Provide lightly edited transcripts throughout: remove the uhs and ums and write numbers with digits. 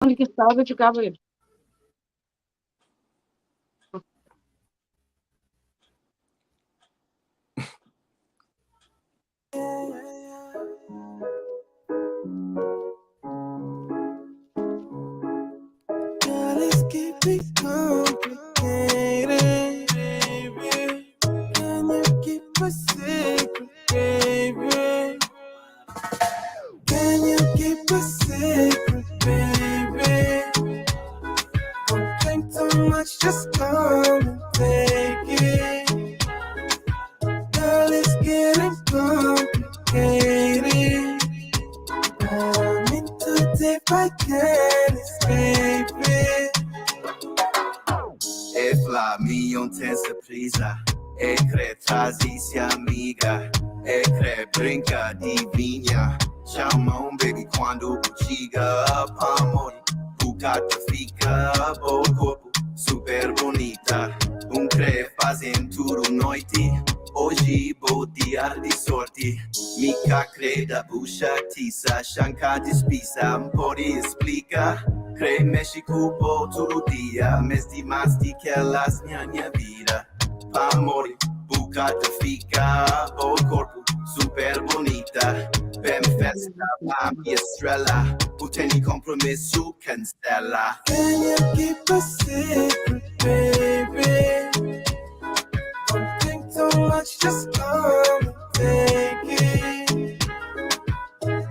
Onde que estava de Cape-Vert. Let's keep it complicated, baby. Can you keep a secret, baby? Can you keep a secret, baby? Don't think too much, just come and take it. Girl, it's getting complicated. I'm in too deep, I can't escape it. E fla mi ontem surpresa. E cre trazisi amiga. E cre brinca divina. Chama baby quando chega amor. Bucata fica o corpo super bonita. Cre fazem tudo noite. Hoje vou dia de sorte. Mica creda bucha tisa. Chanca despisa. Pode explicar. Cre mexe cupo todo dia. Mas de mais de que elas minha vida. Amor, bucata fica o corpo super bonita. Bem festa a minha estrela. O tem compromisso cancela. Can you keep a secret, baby? Don't think too much, just come and take it.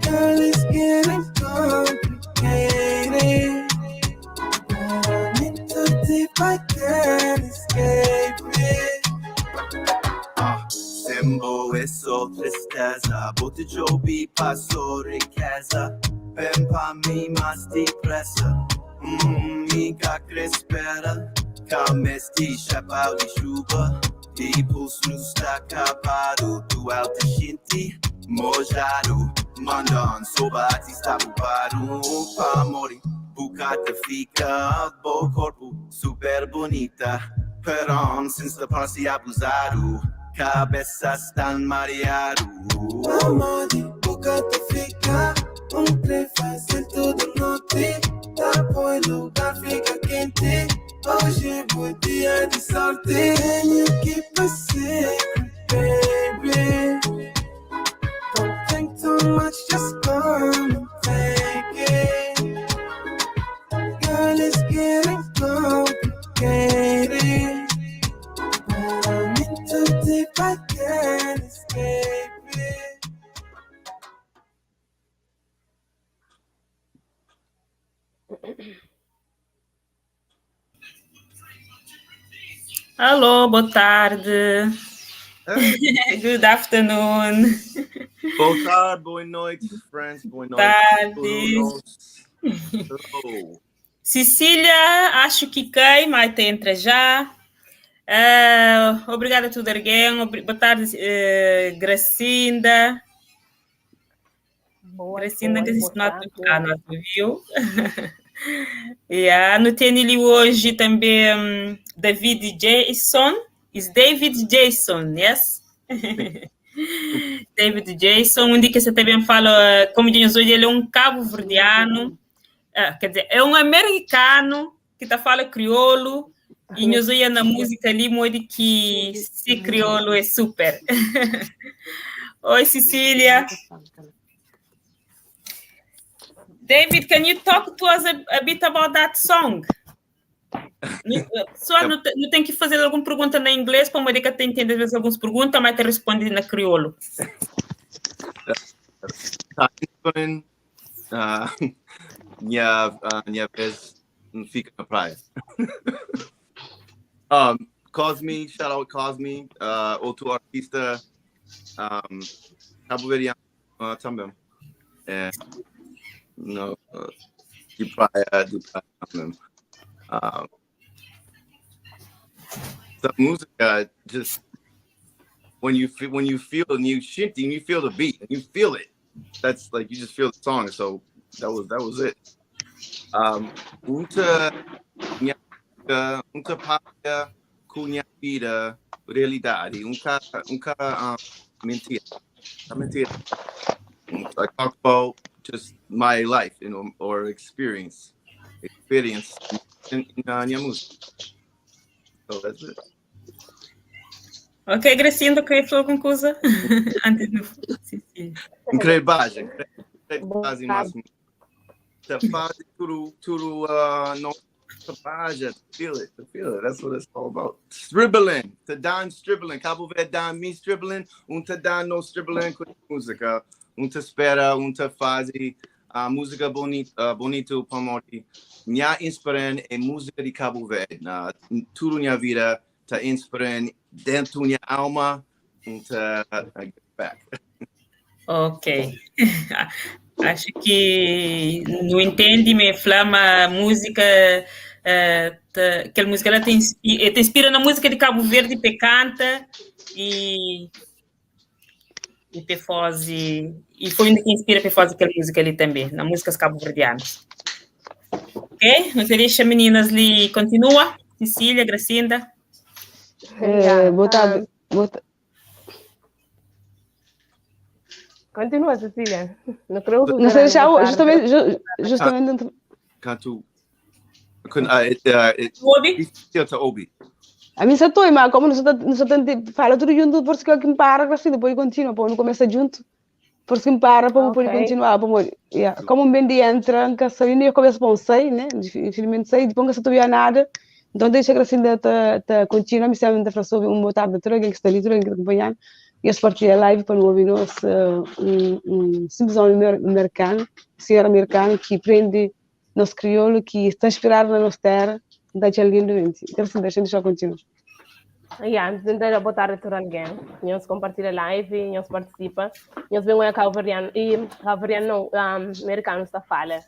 Girl, it's getting complicated. I'm in too deep, I can't escape it. Sembo e so tristeza. Bote jobi passo riqueza. Bem pa mi mas depressa. Mica crespera. Calmesti chapéu de chuva. E pulso está acabado. Do alto gente mojado. Mandam sobate está bubado. Pa morrer. Bucata fica, bom corpo, super bonita. Perão, since passe abusado. Cabeça está mareado. Amor de bucata fica. Cre fazem tudo noite. Depois lugar fica quente. Hoje é dia de sorte. Can you keep a secret, baby? Don't think too much, just come and take it. Girl, it's getting complicated. But I'm in too deep, I can't escape it. Alô, boa tarde. Good afternoon. Boa tarde, boa noite, friends. Boa noite. Tarde. Cecília, acho que cai, mas entra já. Obrigada a tudo alguém. Boa tarde, Gracinda. Gracinda, que se não viu? No TNL hoje também David Jason. Is David Jason, yes? David Jason, onde que você também fala, como diz hoje, ele é um cabo-verdiano, quer dizer, é um americano que tá fala crioulo, e nós olhamos na música ali, modo que se crioulo é super. Oi, Cecília. David, can you talk to us a bit about that song? Só não tem que fazer alguma pergunta na inglês, para o Marica tem que entender algumas perguntas, mas te responde na crioulo. Minha vez fica na praia. Cosme, shout out Cosme, outro artista cabo-verdiano também. De praia também. The music, just when you feel and you shinty and you feel the beat and you feel it, that's like you just feel the song. So that was it. Unta paia cunha vida realidade, mentira. I talk about just my life, or experience. experience in your música. So that's it. Ok, Gracinda, queria falar alguma coisa? Antes do Cecília. Incredibile mas to faz tudo não to feel it. That's what it's all about. Stribbling, to dan stribbling, Cape-Vert dan me stribbling, to dan no stribbling com música, to espera, to faz a música bonito para morrer. Minha inspirando é música de Cape-Vert, na tudo minha vida te inspirando dentro minha alma, give back. Ok. Acho que não entende, me flama música, aquela música ela te inspira na música de Cabo Verde, te canta e te faz, e foi onde que inspira te faz aquela música ali também, na músicas cabo-verdianas. Ok? Não te deixa, meninas, ali continua. Cecília, Gracinda. Boa tarde. Continua, Cecília. Não creio que não sei deixar justamente Canto. Ouve? A mim só estou, mas como não só fala tudo junto, por isso que me para, assim, depois continua, pô, não começa junto, por isso que me para, para poder continuar, como bem de entra, nunca sei, eu começo com 6, né, infelizmente 6, depois nunca sabia nada, então deixa que assim, continua, me chama de falar sobre boa tarde, tudo alguém que está ali, tudo alguém que está acompanhando, e eu partilho a live para não ouvir simples americano, senhor americano, que prende nosso crioulo, que está inspirado na nossa terra, da alguém doente. Então, assim, deixa eu continuar. Então, boa tarde a todo alguém. Nós compartilha live, nós participa. Nós vemos a Cape-Verdiano, e Cape-Verdiano não, americano está fala.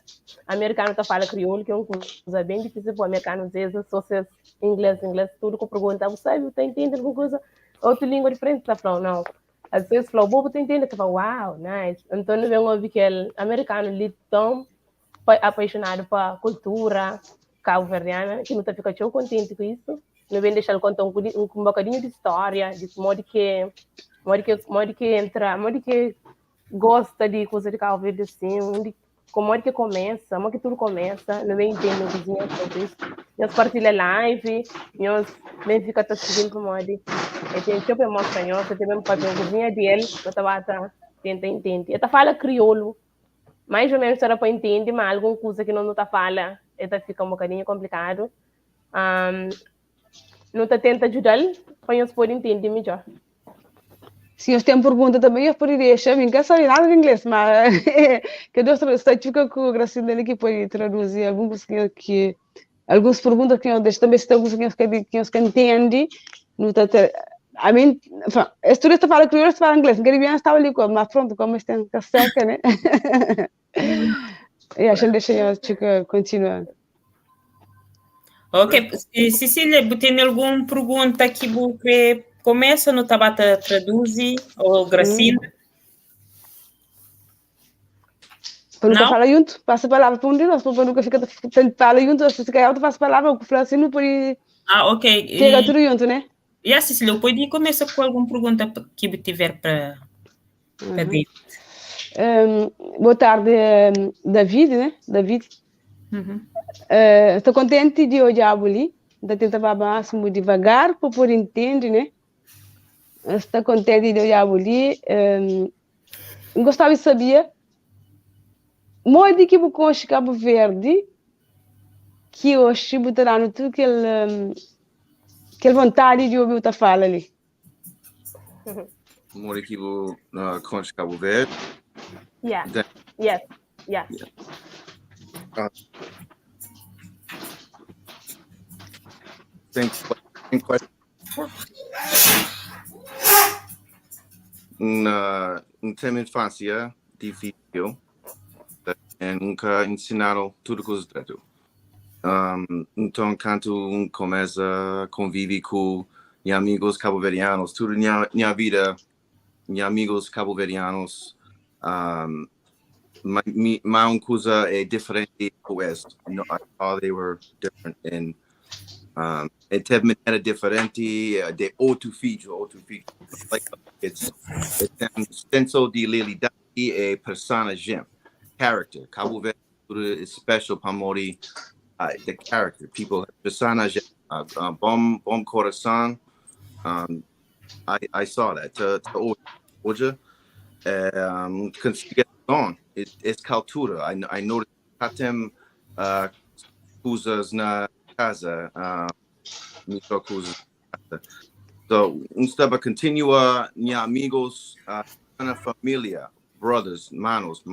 Americano está fala crioulo, que é uma coisa bem difícil para o americano, às vezes, só se inglês, tudo que pergunta, você sabe, você entende alguma coisa? Outra língua diferente, está falando, não. Às vezes, fala, bobo, você entende? Você fala, wow, nice. Então, nós vemos que o americano ali tão apaixonado pela cultura cabo-verdiana, que não está ficando tão contente com isso. Não vem deixar ele contar um bocadinho de história, de modo que entra, modo que gosta de coisa de Cabo Verde assim, como que começa, como que tudo começa, não vem entender o vizinho sobre isso. Nós partilha live, nós vem ficar seguindo por modo. E tem sempre mostra nós, tem mesmo papel a cozinha dele, eu tava tenta entender. Eu fala crioulo, mais ou menos era para entender, mas alguma coisa que não está fala, fica um bocadinho complicado. Não está tenta ajudar, para nós poder entender melhor. Se eu tenho pergunta também, eu poderia deixar, eu não sei nada de inglês, mas que Deus fica com a graça dele que pode traduzir algumas perguntas que eu deixo também, se tem alguns que eu entendo, não está a mim, os turistas falam crioulo, falam inglês, não queria estava ali, mas pronto, como tem que seca, né? E a gente deixa eu continuar. Ok, Cecília, tem alguma pergunta que você começa no Tabata traduzir ou Gracinda? Nunca fala junto, passa a palavra para um de nós, porque nunca fala junto, se você quer, passa a palavra, eu falo assim, não pode... Ok. Chega tudo junto, né? E a Cecília, pode começar com alguma pergunta que tiver para David. Boa tarde, David, né? David. Estou contente de hoje ali, estou tentando máximo devagar para poder entender, né? Estou contente de hoje ali. Gostava de saber, modo que eu conheço Cabo Verde, que hoje botará no tudo aquela vontade de ouvir o fala ali. Modo que eu conheço Cabo Verde. Yeah. Yes. Tem tema infância difícil e nunca ensinaram tudo que os direito. Então, quando começa a conviver com meus amigos cabo-verdianos, toda minha vida, meus amigos cabo-verdianos, uma coisa é diferente do esse. I thought they were different and teve maneira diferente de outro feature. Like it's senso de realidade e personagem, character. Cabo Verde é special para mori the character, people, personage, bom coração. I saw that. Hoje, consigo it's cultura. I noticed katem coisas na casa, coisas. So, estava continua minha amigos, na família, brothers, manos,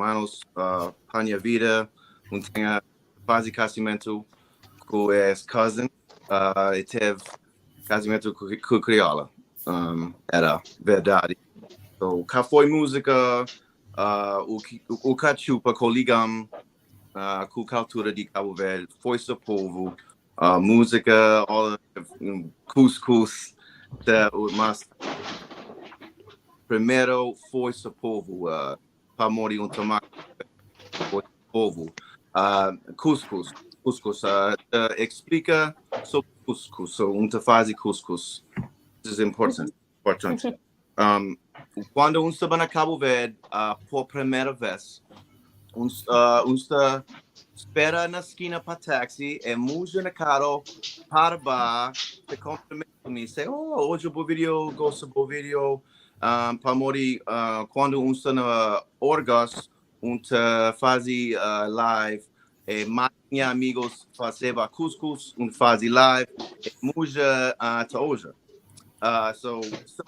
para minha vida, tenho quase casamento com as cousins, e teve casamento com Krioulo, era verdade. So, cá foi música, o cachupa coligam, com cultura de Cabo-Verde, foi seu povo, música, cuscuz, mas primeiro foi seu povo, para morrer tomate, foi seu povo, cuscuz, explica sobre cuscuz, so faz cuscuz, this is important. Quando estava na Cabo-Verde, por primeira vez, espera na esquina para táxi, e muja na carro, para te cumprimenta me, sei, hoje o vídeo, gosto do vídeo, para morrer, quando está na Orgas, faz live, e mais amigos fazem cuscuz, faz live, e muja ta hoje. So,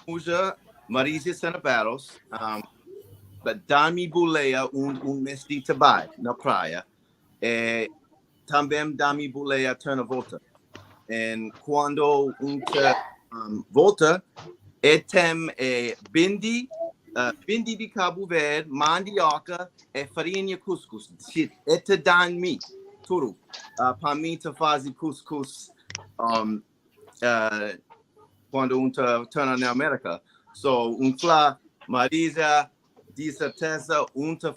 muja, Marisa Senabaros, but dá-me boleia mês de trabalho na praia. Também dá-me boleia turn a volta. E quando volta, tem bindi de Cabo Verde, mandioca e farinha cuscuz. Te dá-me tudo. Para mim, te faz cuscuz quando torna na América. So, fala, Marisa, de certeza,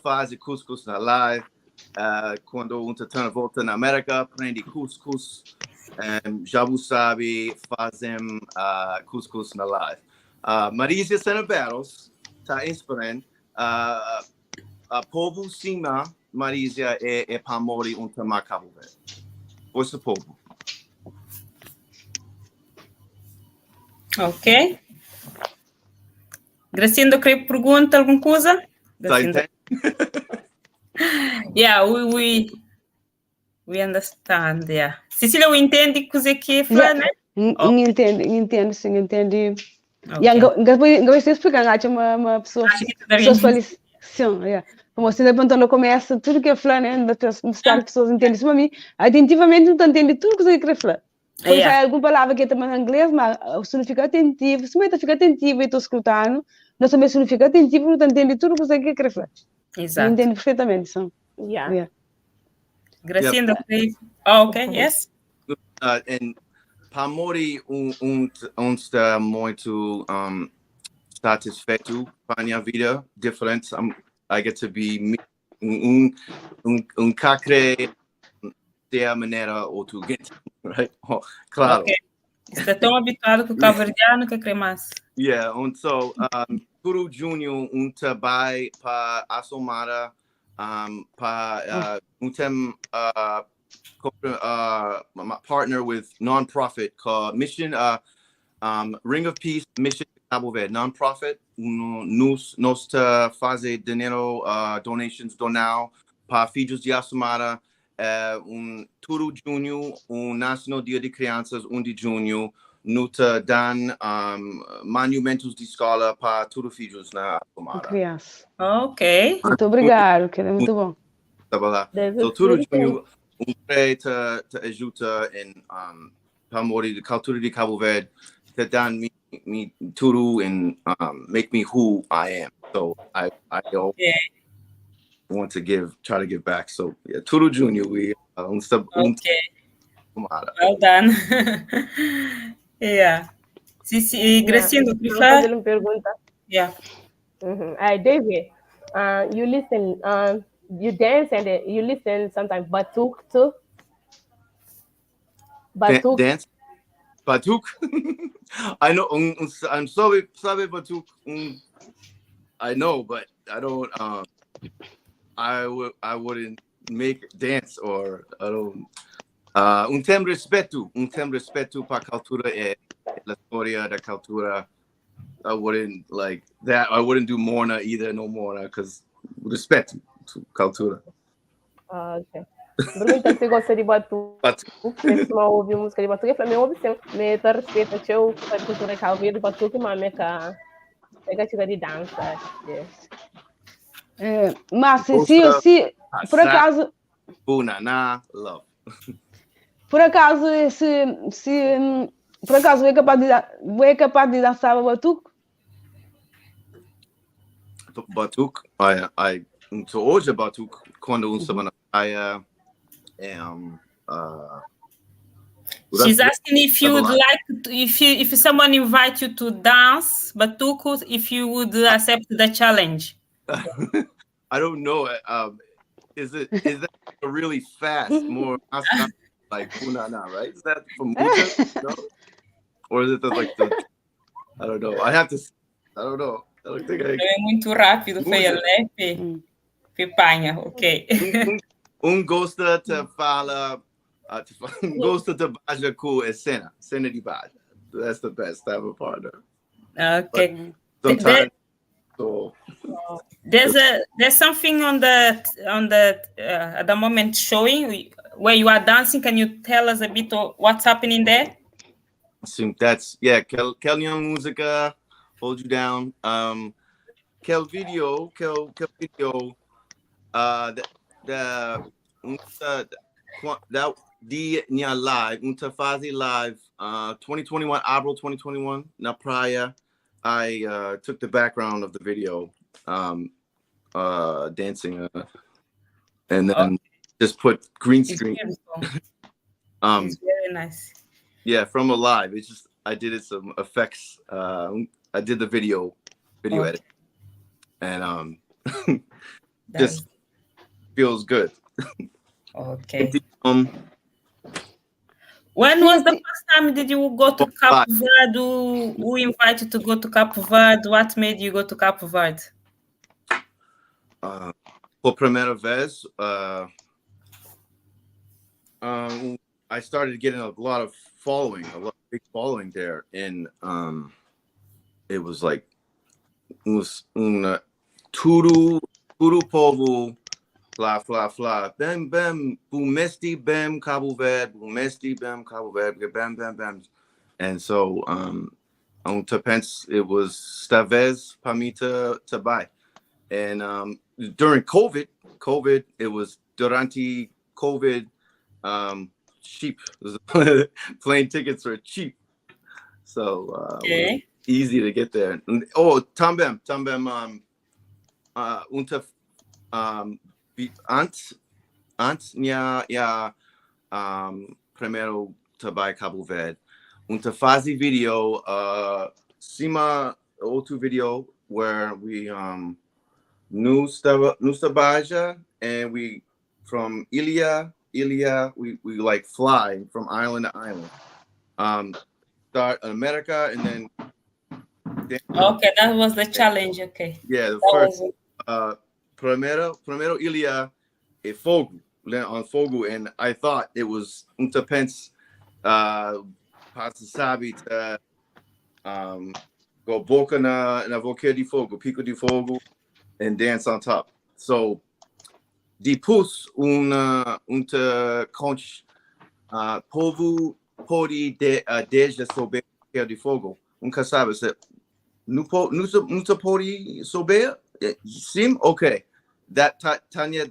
faz cuscuz na live. Quando torna volta na América, prende cuscuz. Já você sabe, fazem cuscuz na live. Marisa Senabaros está inspirando. Povo cima, Marisa é para morrer Cabo Verde. Vosso povo. Ok. Gracindo, quer perguntar alguma coisa? Yeah, we understand, yeah. Cecilia, we entende coisa que é fala, né? Entendo, sim, entende. E agora vou explicar, acho uma pessoa qualificação, yeah. Como você quando começa tudo que é falar, né, das pessoas entendem isso para mim, atentivamente não entende tudo que você quer falar. Quando sai alguma palavra que é também em inglês, mas se não fica atentivo, se não fica atentivo e estou escutando, nós também se não fica atentivo, não entende tudo que você quer falar. Exato. Eu entendo perfeitamente, sim. Yeah. Gracindo, ok, yes. And para morrer está muito satisfeito com a minha vida diferente. I get to be cacre de a maneira portuguesa, right? Claro. Okay. Está tão habituado com o cabo-verdiano que crê mais. Yeah, and so Guru Junior vai para Asomara para partner with non-profit called Mission Ring of Peace Mission Cabo Verde non-profit. Nós fazer dinheiro donations donal para filhos de Asomara. Tudo junho, National Dia de Crianças, 1 de junho, nuta dan monumentos de escola para todos os filhos na Asomara. Criança. Ok. Muito obrigado, que é muito bom. Estava lá. So, tudo junho, te ajuda em para a cultura de Cabo Verde, te dan me tudo and make me who I am. So I want to try to give back. So yeah, tudo junho we Okay. Well done. Yeah. Gracindo, Vou fazer uma pergunta. Yeah. David, you listen, you dance and you listen sometimes batuk too. Batuk. Dance. Batuk. I know. I'm sorry, batuk. I know, but I don't. I wouldn't make dance or I don't. tem respeito para a cultura e a história da cultura. I wouldn't like that. I wouldn't do morna either, no morna, because respeito to cultura. Ok. Pergunta se gosta de batuque, se não ouve música de batuque, para mim ouve sim. Me tá respeito a cultura Cape-Vert de batuque, mas me cá chega de dança. Mas se por acaso Love. Por acaso por acaso é capaz de dançar batuque? Batuque, hoje batuque quando estava na praia. She's asking if you would like if someone invite you to dance batuque, if you would accept the challenge. I don't know. Is that really fast? More like punana, right? Is that from Muta? No? Or is it like the? I don't know. I don't know. I don't think I. É muito rápido, foi né? Pipanha, ok. Gosta de fala. Gosta de baja com cena de baja. That's the best type of partner. Okay. But sometimes. There's something on the at the moment showing where you are dancing. Can you tell us a bit of what's happening there? I think that's Kelnian Musica, Hold You Down. Kel video, that the live, Fazi live, 2021, April 2021, na praia. I took the background of the video, dancing, and then just put green screen. It's very nice. Yeah, from a live. It's just I did some effects. I did the video edit, and just feels good. Okay. When was the first time did you go to Cape-Vert? Who invited you to go to Cape-Vert? What made you go to Cape-Vert? Por primeira vez, I started getting a lot of big following there, and it was like tudo povo. Fla. Bem, bumesti, bem, Cape-Vert, bumesti, bem, Cape-Vert, bam. And so, Tapens, it was Stavez, Pamita, to buy. And during COVID, it was durante COVID, cheap. Plane tickets were cheap. So, easy to get there. Também, antes primeiro trabalho Cape-Vert, fazer video, cima outro video where we news trabalha, and we from Ilha we like fly from island to island, start in America and then okay, that was the challenge. Okay, yeah, the first Primeiro Ilha e Fogo, on Fogo, and I thought it was Tapens, sabe, go boca na Volcano de Fogo, Pico de Fogo, and dance on top. So, depois coach povo pode desde sober de Fogo, sabe, se não pode sober, sim, okay. That Tanya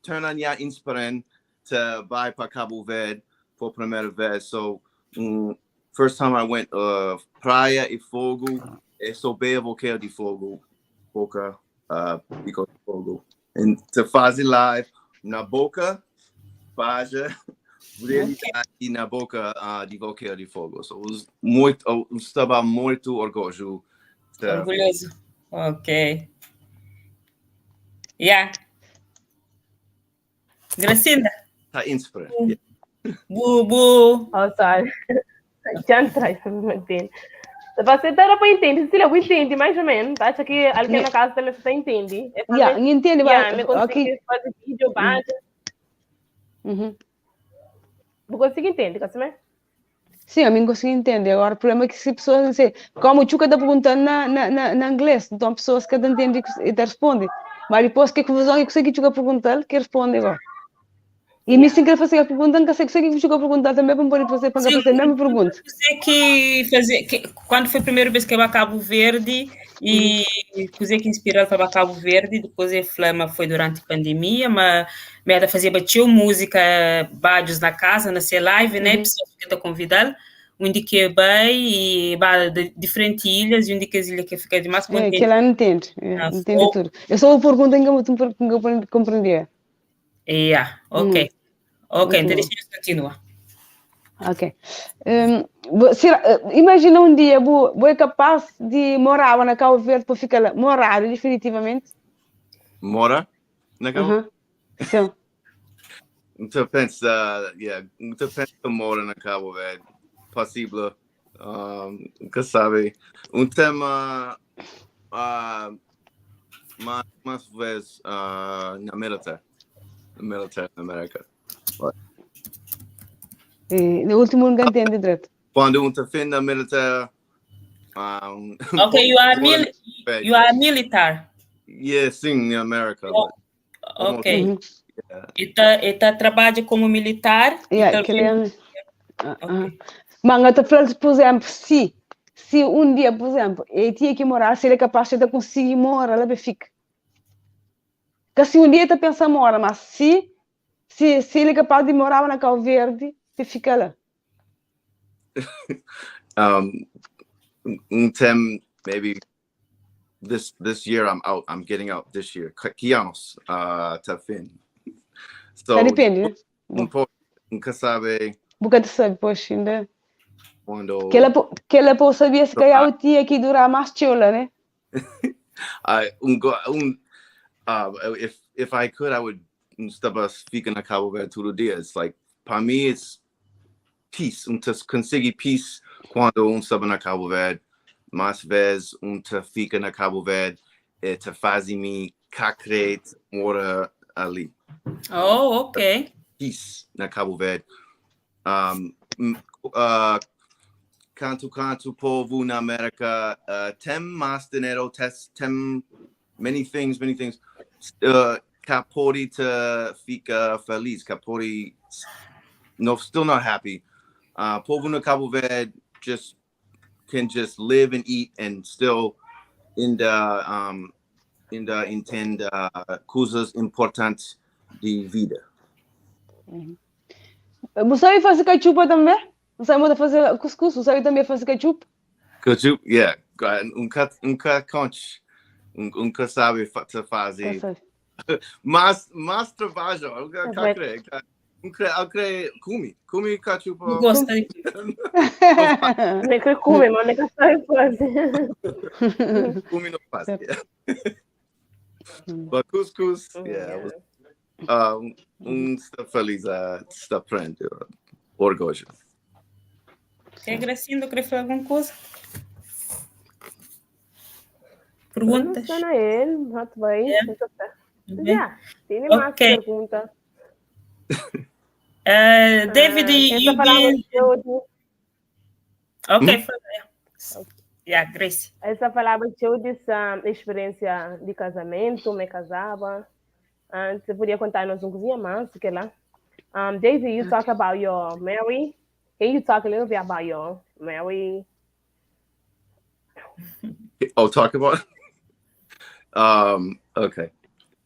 turn on ya inspiran to buy para Cape-Vert for primeira vez. So first time I went praia e fogo e sobe Volcano de Fogo, boca Pico de Fogo, and to fazer live na boca Baja e na boca de Volcano de Fogo. So estava muito orgulhoso. Orgulhoso. Okay. Yeah. Gracinda. Tá inspirado. Bu. Oh, sorry. Já traz, não entendo. Você era para entender, Cecilia, eu entendo mais ou menos. Acha que alguém na casa também você entende? Entende, mas me consegue fazer vídeo, base. Não consigo entender, assim, Sim, a mim consigo entender. Agora, o problema é que se pessoas dizem, como o Chuca está perguntando na inglês, então pessoas que não entendem e te respondem. Mas depois que a confusão é que o Chuca perguntar, que responde agora. E me sem querer fazer a pergunta, não sei o que o Chuca perguntar também para poder fazer a mesma pergunta. Quando foi a primeira vez que eu ia a Cabo Verde, e coisa que inspirou para Cabo Verde, depois a flama foi durante a pandemia, mas me fazia bater música, bajos na casa, na ser live, né? Pessoas que estão convidadas, onde que é bem, e de diferentes ilhas, e onde que as ilhas que fica de mais contente. É, que ela não entende, não entende tudo. Eu só vou perguntar que eu compreendia. Ok. Ok, então deixa eu continuar. Ok. Imagina um dia, você é capaz de morar na Cabo Verde para ficar lá, morar definitivamente? Mora? Na Cabo? Sim. Então pensa, depende de mora na Cabo Verde. Possível. Nunca sabe. Tema mais vezes na militar na América. No último não entende direito. Quando defende a militar. Okay, you are militar. Yeah, sim, na América. Ok. Eta trabalha como militar. Mas eu falo, por exemplo, se um dia, por exemplo, ele tinha que morar, se ele é capaz de conseguir morar, lá fica. Porque se um dia ele pensa em morar, mas se ele é capaz de morar na Cabo Verde, ele fica lá. Maybe this year I'm getting out this year. Kianos, Tafin. So depende, né? Nunca sabe. Nunca te sabe, pois ainda. Quando que ela pode saber se calhar o dia que durar mais chola, né? If I could, I would estava speaking na Cabo Verde todo dia. It's like, para mim, it's peace. Conseguir peace quando estava na Cabo Verde. Mais vezes, fica na Cabo Verde e te faz-me cacrer mora ali. Oh, ok. Peace na Cabo Verde. Canto povo na América tem mais dinheiro, tem many things. Capori te fica feliz, capori still not happy. Povo na Cabo Verde can just live and eat and still entend coisas importantes de vida. Você sabe fazer cachupa também? Você sabe fazer cuscuz? Você sabe também fazer cachupa? Cachupa, yeah. Nunca conte. Nunca sabe fazer. Mas trabalho. Eu creio come cachupa. Eu gosto de não creio come, mas não sabe fazer. Come não faz. But cuscuz, yeah. Está feliz, está aprendendo. Orgulho. Quer Gracindo, quer falar alguma coisa? Perguntas? Não é ele, muito bem. Já, tem mais perguntas. David, essa palavra Ok, yeah, Grace. Essa palavra eu disse experiência de casamento, me casava. Você podia contar-nos um coisinha mais, que lá. David, you talk about your marriage. Can you talk a little bit about your marriage? Oh, talk about. Okay.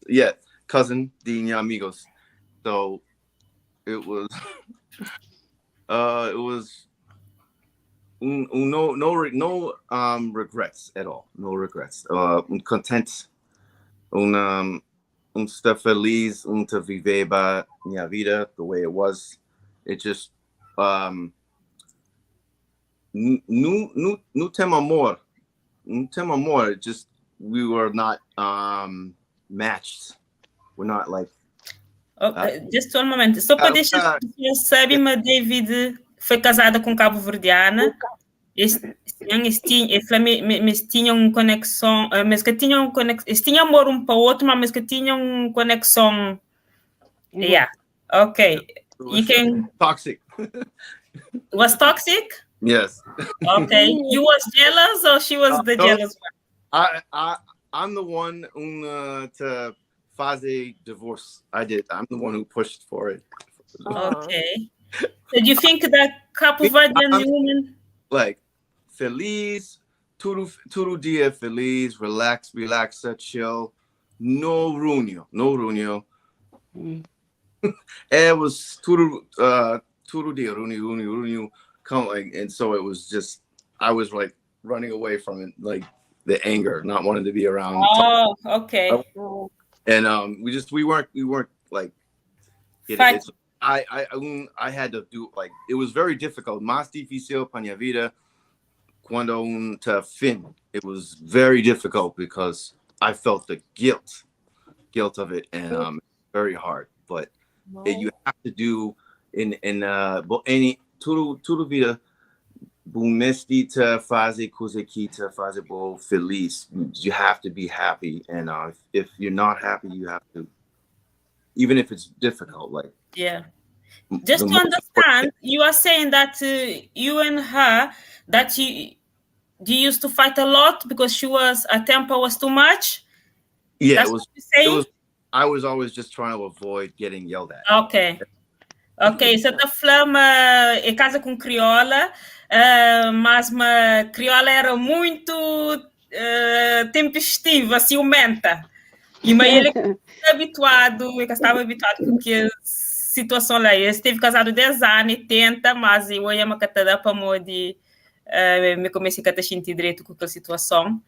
Yeah, cousin de amigos. So it was. It was. No regrets at all. No regrets. Content. Estar feliz, viver minha vida the way it was. It just no tem amor. No tem amor. Just we were not matched. We're not like. Just one moment. Só para deixar as pessoas sabem, mas David foi casada com cabo-verdiana. Eles tinham conexão, mas que tinham conexão, eles tinham amor um para o outro, mas que tinham conexão. Yeah, ok. You can toxic. Was toxic? Yes. Okay. You was jealous or she was the no, jealous one? I'm the one to fazer divorce. I'm the one who pushed for it. Okay. So do you think that Cape-Verdean women like feliz, tudo dia feliz, relaxa, chill, no reunião. It was tudo dia reunião, come like, and so it was just I was like running away from it, like the anger, not wanting to be around. Oh, okay. And we weren't like I had to do like it was very difficult. Más difícil para minha vida quando to fin. It was very difficult because I felt the guilt of it, and very hard. But you have to do in any tudo vida bumesti to fazer coisa que te fazer bo feliz. You have to be happy, and if you're not happy, you have to, even if it's difficult. Like just to understand, you are saying that you and her that you used to fight a lot because her temper was too much. Yeah, that's it was. What you're saying? I was always just trying to avoid getting yelled at. Ok, você tá falando em casa com crioula, mas uma crioula era muito tempestiva, ciumenta. E mas ele estava habituado com que situação lá. Ele esteve casado 10 anos, 80, mas eu ia me catar para modo me comecei a sentir direito com aquela situação.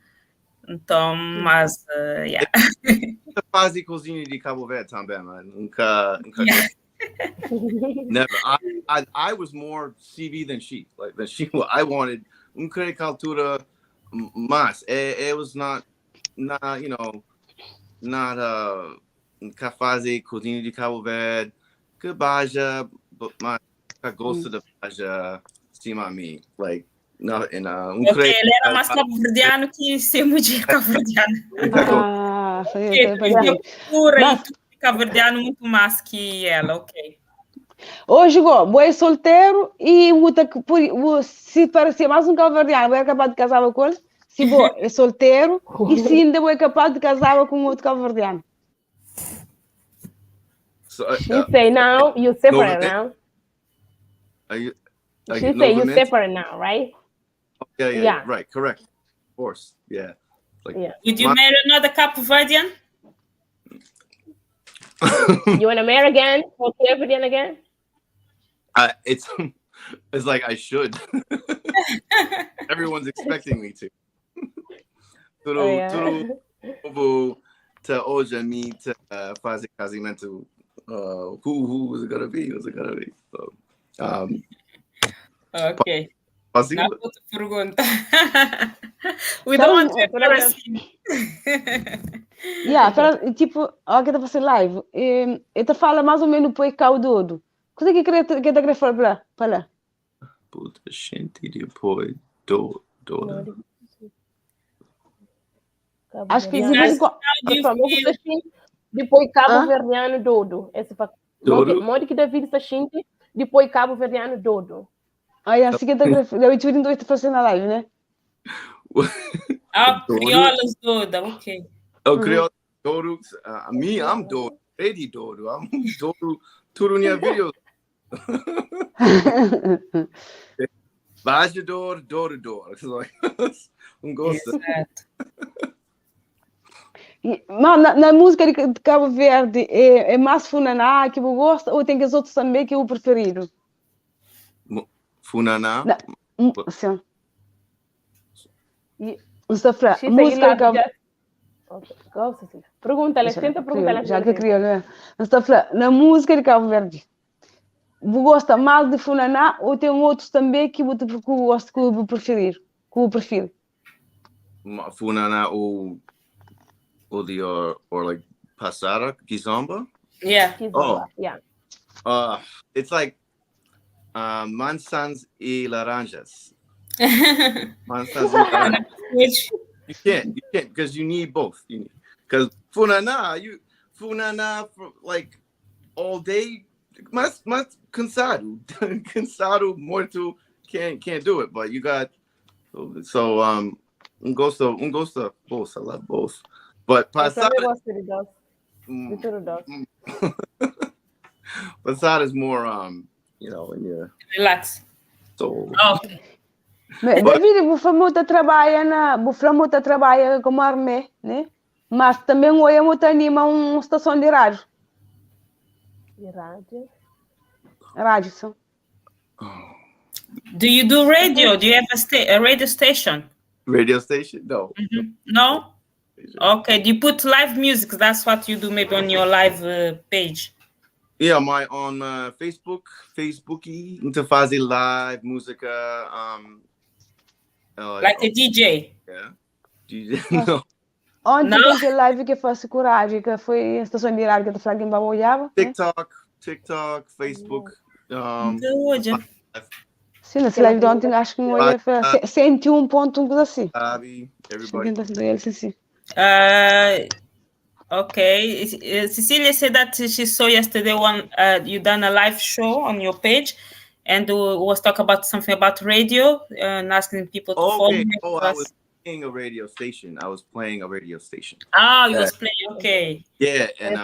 Então, mas Fazer cozinha de Cape-Vert também, man. Nunca. Never. I was more CV than she. Like than she. I wanted cultura mas. It was not you know not fazer cozinha de Cape-Vert. Que baja, but my gosto de baja cima mim. Like no in ele era mais cabo-verdiano que semudia cabo-verdiano. Cultura e cabo-verdiano muito mais que ela, ok. Hoje, é solteiro e se parecia mais um cabo-verdiano, é capaz de casar com ele. Se é solteiro e se ainda é capaz de casar com outro cabo-verdiano. You say now, you separate now. She say you separate now, right? Yeah, right, correct. Of course, yeah. Like, Would you marry another Cape-Verdean? You an American or Cape-Verdean again? It's like I should. Everyone's expecting me to. Tudo to hoje me to fazer casamento. Who was it gonna be? So, okay. Possible? Na outra pergunta. We don't want to embarrassing. Tipo, que tá fazendo live. Ele fala mais ou menos por cá o dodo. O que tá querendo falar? Puta gente depois do. Acho que depois cabo-verdiano dodo. Esse para modo que David está xinte, depois cabo-verdiano dodo. Assim que eu tive dois fazendo a live, né? Crioulos dodo, ok. Crioulo dodo. Me, I'm dodo. Ready dodo. I'm dodo. Tudo minha vídeo. Bajador, dodo. Gosto. Na música de Cabo Verde é mais funaná que eu gosto ou tem que os outros também que eu preferido? Funaná? Sim. Música de Cabo Verde. Pergunta-lhe, tenta perguntar-lhe. Já que Krioulo, na música de Cabo Verde, você gosta mais de funaná ou tem outros também que eu gosto que eu prefiro? Funaná ou like passara, kizomba? Yeah. Yeah. It's like manzans y laranjas. Manzans y laranjas. You can't because you need both. Because funana for like all day mas cansado. Cansado muito can't do it, but you got so gosto both. I love both. But passado de tudo doce. Passado is more you know, when you're Relax. so Okay. David, bufla trabalha como armé, né? Mas também hoje muito anima uma estação de rádio. De rádio? Rádio, só. Do you do radio? Do you have a radio station? Radio station? No. No? Okay. Do you put live music? That's what you do maybe on your live page. Yeah, on Facebooky, to fazer live música like a DJ. Yeah. DJ. No. Ontem tem que live que faz coragem, que foi a estação de rádio que tá falando em Babojaba. TikTok, Facebook. Sim, nessa live de ontem acho que não ia fazer 101.1 coisa assim. Everybody. Okay. Cecilia said that she saw yesterday you done a live show on your page, and was talk about something about radio and asking people to follow you. I was playing a radio station. You was playing. Okay. Yeah, and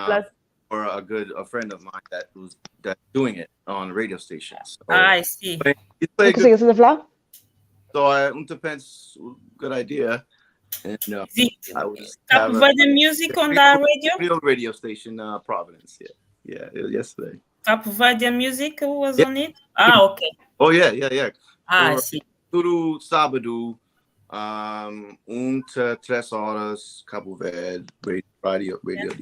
for a friend of mine that's doing it on radio stations. So, I see. So depends. Good idea. And I was Cape-Vert music on the radio? Radio station, Providence. Yeah, yesterday. Cape-Vert music was on it? Okay. Oh, yeah. I see. Tudo sábado, 3 horas, Cape-Vert, radio. Yeah.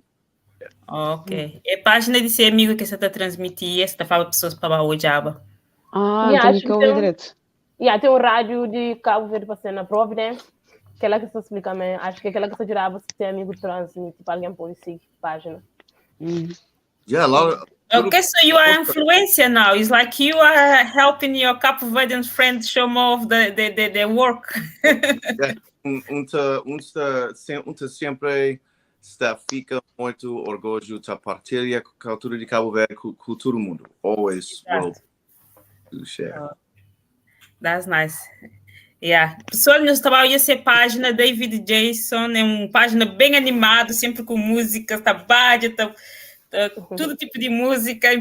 Ok. É página de ser amigo que você está transmitindo, você está falando pessoas para o Java. Então que eu vou direto. Tem um rádio de Cabo Verde para ser na Providence. Aquela que se explica, acho que aquela que se dirá você ter amigo transmite para alguém por seguir página. Yeah, a lot of. Okay, so you are influencer now. It's like you are helping your Cape Verdean friends show more of the work. Sempre fica muito orgulho de partilhar a cultura de Cabo Verde com todo mundo. Always will to share. That's nice. Yeah. Pessoal, nós trabalhamos essa página, David Jason, é uma página bem animada, sempre com música, trabalha, todo tipo de música.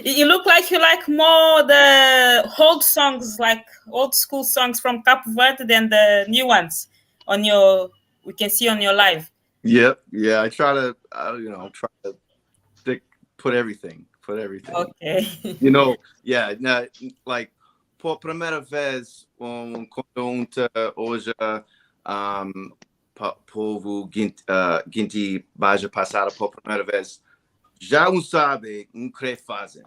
You look like you like more the old songs, like old school songs from Cape Verde than the new ones we can see on your live. Yeah. I try to, put everything. Okay. Like, por primeira vez, quando hoje povo Guinti Baja passada por primeira vez, já sabe que fazem,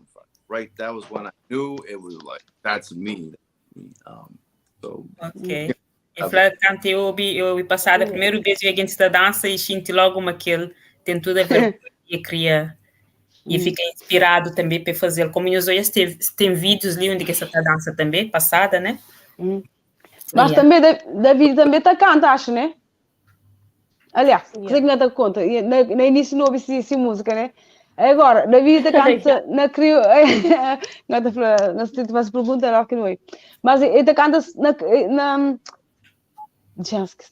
right? That was when I knew it was like, that's me. Okay. Eu falei, quando eu passada a primeira vez eu ia da dança e sinto logo aquele, tem tudo a ver com o que eu queria. E fica inspirado também para fazer. Como nós hoje tem vídeos ali onde que essa dança também, passada, né? Mas também, David também tá canta, acho, né? Aliás, você que não dá conta, no início não ouvi essa música, né? Agora, David tá canta na Krioulo, não sei se você pergunta lá que não é. Mas ele tá canta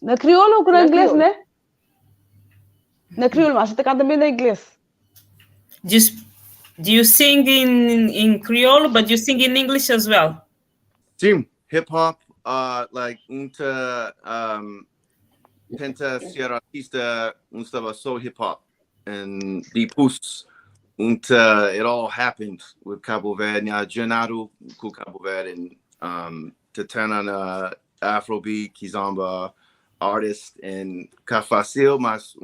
na Krioulo ou na inglês, né? Na Krioulo, mas ele tá canta também na inglês. Do you sing in Krioulo, but you sing in English as well? Sim, hip hop, like tenta ser artista, estava só hip hop, and depois it all happened with Cabo Verde, jornado com Cabo Verde, and to turn on Afrobeat, Kizomba artist, and que fácil, mas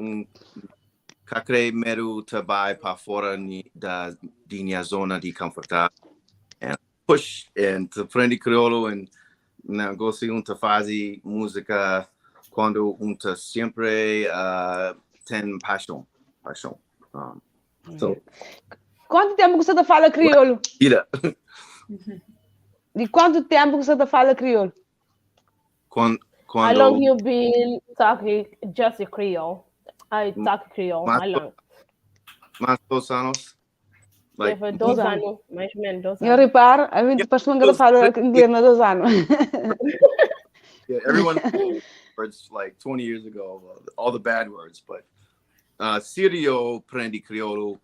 Cacrei meru trabalho para fora da minha zona de confortável. And push and to aprender crioulo and gosto de fazer música quando sempre tem paixão. Quanto tempo você fala crioulo? De quanto tempo você fala crioulo? How long you been talking just Creole? I talk Creole. Mas 2 anos. Like Teve 2 anos, mais ou menos 2 Eu anos. reparo, a gente depois não fala inglês há 2 anos. yeah, everyone words like 20 years ago, all the bad words, but Sirio prendi crioulo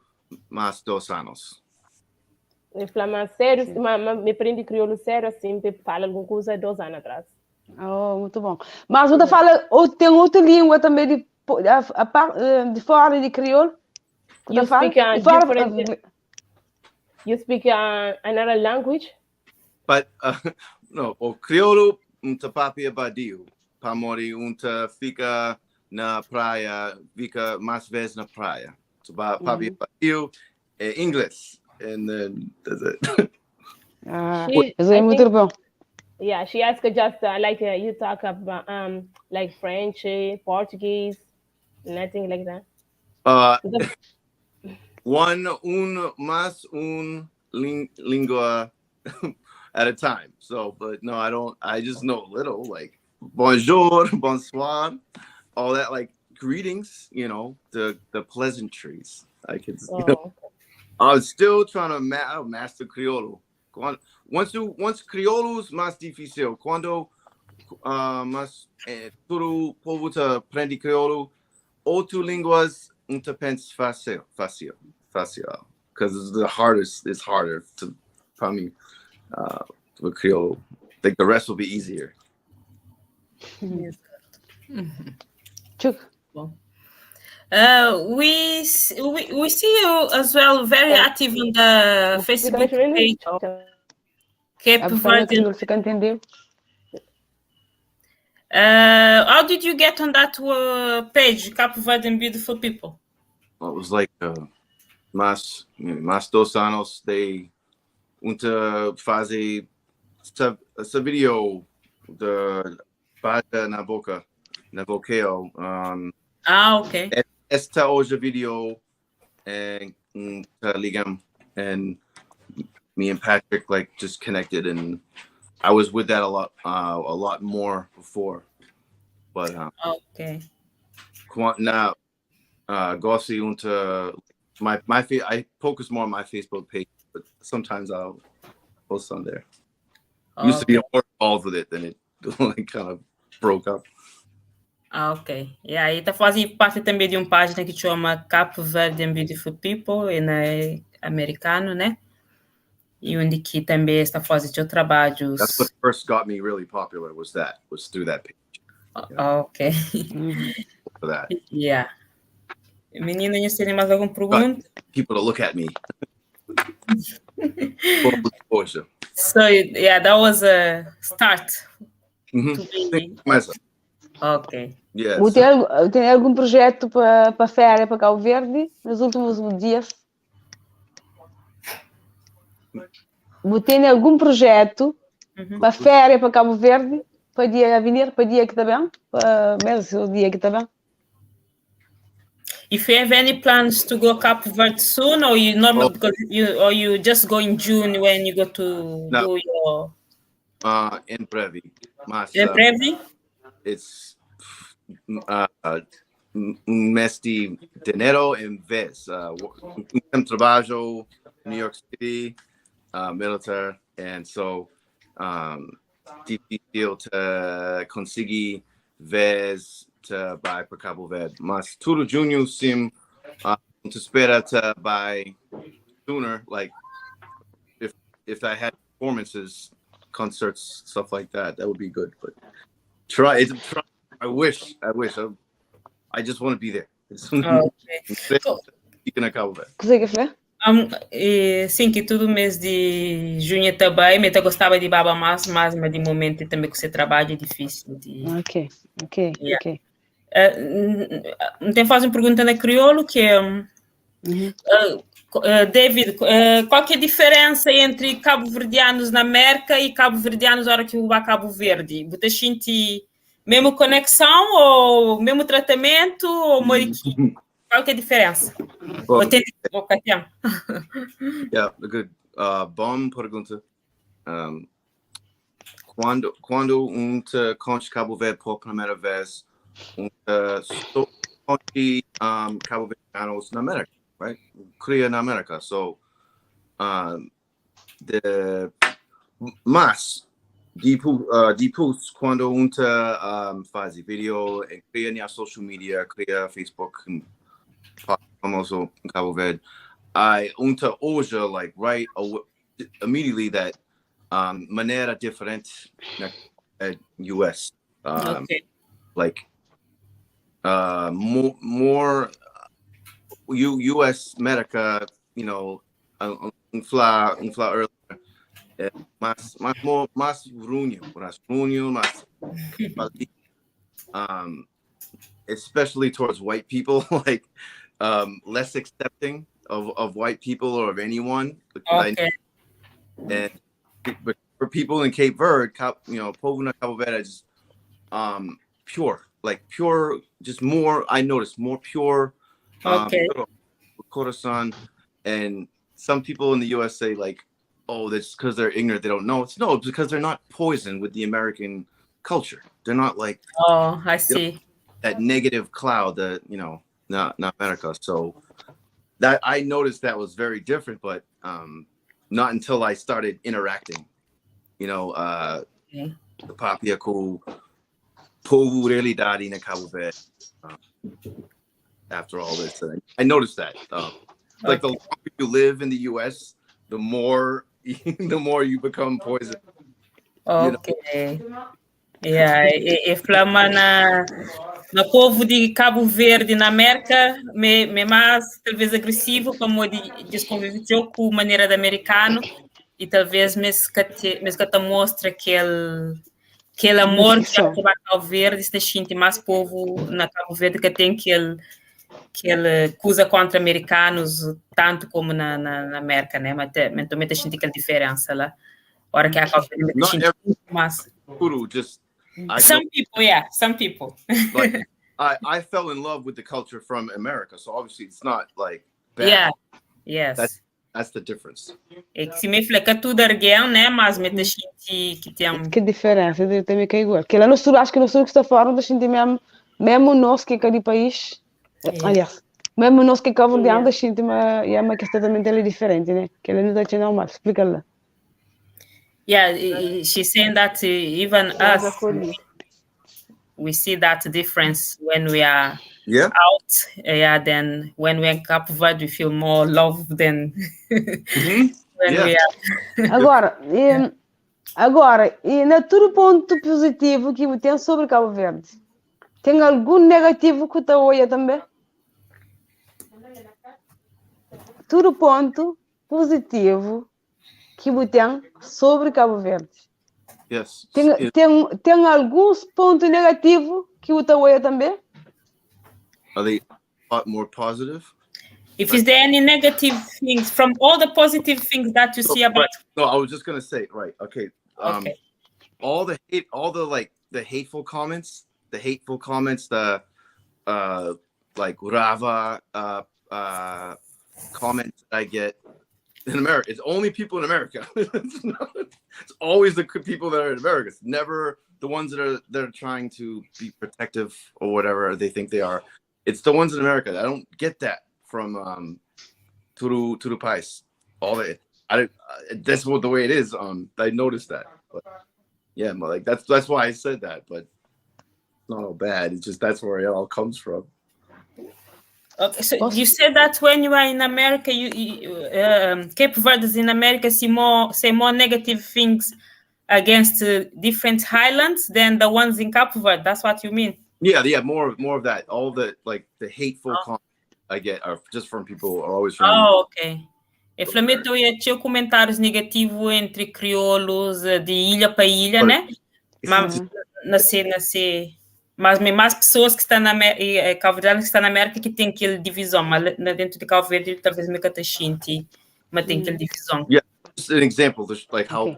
mas 2 anos. Eu falo sério, me aprendi crioulo sério, assim, fala alguma coisa 2 anos atrás. Oh, muito bom. Mas você fala, tem outra língua também de fora de crioulo? You speak a different... You speak another language? But no, o crioulo papia badio, pamori fica na praia, fica mais vezes na praia. So papia badio English, and then that's it. Isso é muito bom. Yeah, she asked just like you talk about like French, Portuguese, nothing like that. Lingua at a time. So, but no, I don't. I just know a little, like bonjour, bonsoir, all that, like greetings. You know, the pleasantries. I can. You know, I was still trying to master Krioulo. Once Krioulo es más difícil. Cuando más todo povo te aprende Krioulo, outras línguas te pensa fácil. Because it's harder to probably with Krioulo. Like the rest will be easier. Chuck. We see you as well very active on the Facebook page. Cape-Vert. Você entendeu? How did you get on that page, Cape-Vert and Beautiful People? Well, it was like más 2 anos de fazer esse video de bata na boca, na bloqueio. Okay. Esta hoje video and ligam, and me and Patrick like just connected, and I was with that a lot more before, but okay. Now Gossi I focus more on my Facebook page, but sometimes I'll post on there. Used to be more involved with it, then it kind of broke up. Ok. E aí está fazendo parte também de uma página que chama Cape-Vert and Beautiful People, e na Americano, né? E onde que também está fazendo seus trabalhos. That's what first got me really popular, was through that page. Ok. For that. Yeah. Menina, você tem mais alguma pergunta? People to look at me. So, yeah, that was a start. Ok. Yes. Tem algum projeto para a férias para Cabo Verde nos últimos dias? Tem algum projeto para a férias para Cabo Verde para dia a vir, para dia que está bem? Mesmo o dia que está bem? If you have any plans to go Cape-Vert soon, or you normally because you just go in June when you go to do your in breve. In breve? It's mes de dinero en vez. Trabajo New York City, military, and so difícil to conseguir vez to buy para Cabo Verde. Mas tudo junho sim to espera to buy sooner, like if I had performances, concerts, stuff like that would be good. But I wish. I just want to be there. Fica Cabo Verde. Consegue falar? Sim, que tudo mês de junho também, mas eu gostava de baba mais, mas de momento também que você trabalha é difícil. Ok. Então faz uma pergunta na Krioulo que é David, qual que é a diferença entre cabo-verdianos na América e cabo-verdianos na hora que vai a Cabo Verde? Você sente mesmo conexão ou mesmo tratamento ou mariquinho? Qual que é a diferença? Yeah, good. Bom pergunta. Quando te conhece Cabo Verde por primeira vez, conhece cabo-verdianos na América, right? Cria na América. So, de mas depois quando faz vídeo e cria na social media, cria Facebook, famoso em Cabo Verde, I hoje like right immediately that maneira differente at US like more US America, you know, infla earlier, más reunion, especially towards white people, like less accepting of white people or of anyone. Okay. And but for people in Cape Verde, you know, povo na Cabo Verde is pure, just more. I noticed more pure. Okay. Corazon, and some people in the US say like, oh, that's because they're ignorant, they don't know. It's because they're not poisoned with the American culture. They're not like, oh, I see, that negative cloud that, you know, not America. So that I noticed that was very different, but not until I started interacting, you know, the papia ko povo realidade na Cabo Verde. After all this, I noticed that like the longer you live in the US, the more you become poisoned. okay, you know? Yeah, e flama na povo de Cabo Verde na América me mais talvez agressivo como de desconviveu com maneira de americano e talvez mes que te mostra aquele amor que a Cabo Verde se sente mais povo na Cabo Verde que tem que ele usa contra americanos tanto como na América, né? Mas também te sente aquela diferença lá. Ora que a Cabo Verde te sente mais. Just Some people. Like, I fell in love with the culture from America, so obviously it's not like bad. Yeah, yes. That's the difference. É que se me fleca tudo alguém, né? Mas me te sente que tem que diferença, eu também que é igual. Que lá no sul, acho que no sul que está fora, te sente mesmo nós que é de país. Aliás, mesmo nós que é Cabo Verde, te sente uma questão totalmente diferente, né? Que ela não está normal. Explica lá. Yeah, she's saying that even us, we see that difference when we are out. Then when we're in Cape Verde, we feel more love than when we are. Agora, e na todo ponto positivo que tem sobre Cabo Verde, tem algum negativo que você olha também? Todo ponto positivo que tem sobre Cabo Verde. Yes. Tem alguns pontos negativos que você olha também? Are they a lot more positive? If is there any negative things from all the positive things that you see about? Right. No, I was just gonna say, right. Okay. All the hateful comments, the like Rava comments I get in America. It's only people in America. It's always the people that are in America. It's never the ones that are trying to be protective or whatever they think they are. It's the ones in America. I don't get that from Turu Pais. All that. That's what the way it is. I noticed that. But, yeah, like that's why I said that. But it's not all bad. It's just that's where it all comes from. Okay, so you said that when you are in America, you Cape Verde in America say more negative things against different highlands than the ones in Cape Verde. That's what you mean? Yeah, more of that. All the hateful comments I get are just from people are always from. Okay. E Flamengo tinha comentários negativos entre crioulos de ilha para ilha, né? Mas mais pessoas que estão na Cabo Verde que estão na América que tem aquela divisão, mas dentro de Cabo Verde talvez me catachinte, mas tem aquela divisão. Yeah, just an example, just like how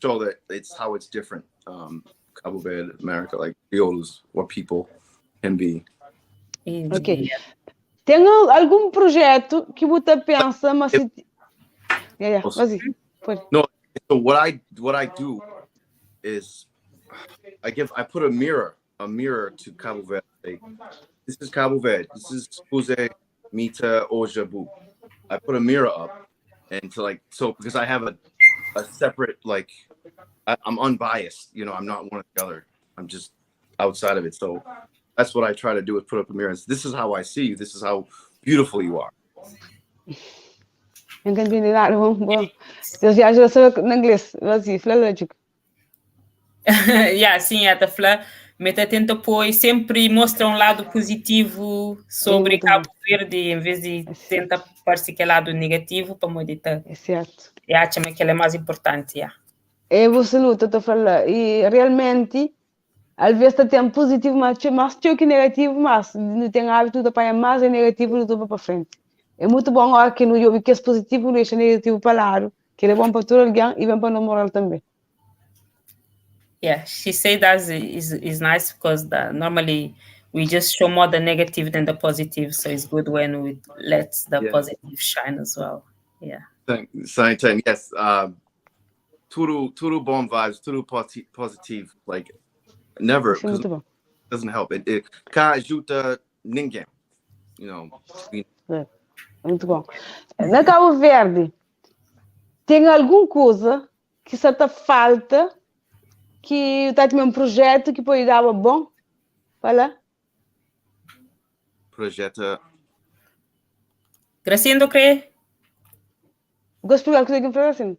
show that how it's different. Cabo Verde, America, like crioulos, what people can be. Okay. Tem algum projeto que você pensa, mas no. So what I do is I put a mirror to Cabo Verde. Like, this is Cabo Verde. This is Jose Mita Ojabu. I put a mirror up, and to like, so because I have a separate, like, I'm unbiased, you know, I'm not one or the other. I'm just outside of it. So that's what I try to do, is put up a mirror. This is how I see you. This is how beautiful you are. Entendi nada, bom. Eu já ajudo só em inglês, assim, fala lógico. Yeah, sim, a Tafla meta tenta pôr sempre mostra um lado positivo sobre muito Cabo bom. Verde, em vez de tentar parecer que é lado negativo, para moditar. É certo. E acho que ele é mais importante, yeah. É você luta, tô falando. E realmente, às vezes tem positivo, mas que negativo, mas não tem hábito de apanhar mais é negativo do que para frente. É muito bom agora que no jogo que é positivo, não deixa negativo para lado, que é bom para todo alguém e bom para o moral também. Yeah, she said that is nice because normally we just show more the negative than the positive, so it's good when we let the positive shine as well. Yeah. Same. Yes. Tudo bom vibes, tudo positive. Like never, because it doesn't help. It ajuda ninguém. You know. É muito bom. Na Cabo Verde, tem alguma coisa que só te falta? Que está também um projeto que pode dar bom? Fala. Projeto. Gracindo, crê? Gosto de falar com assim.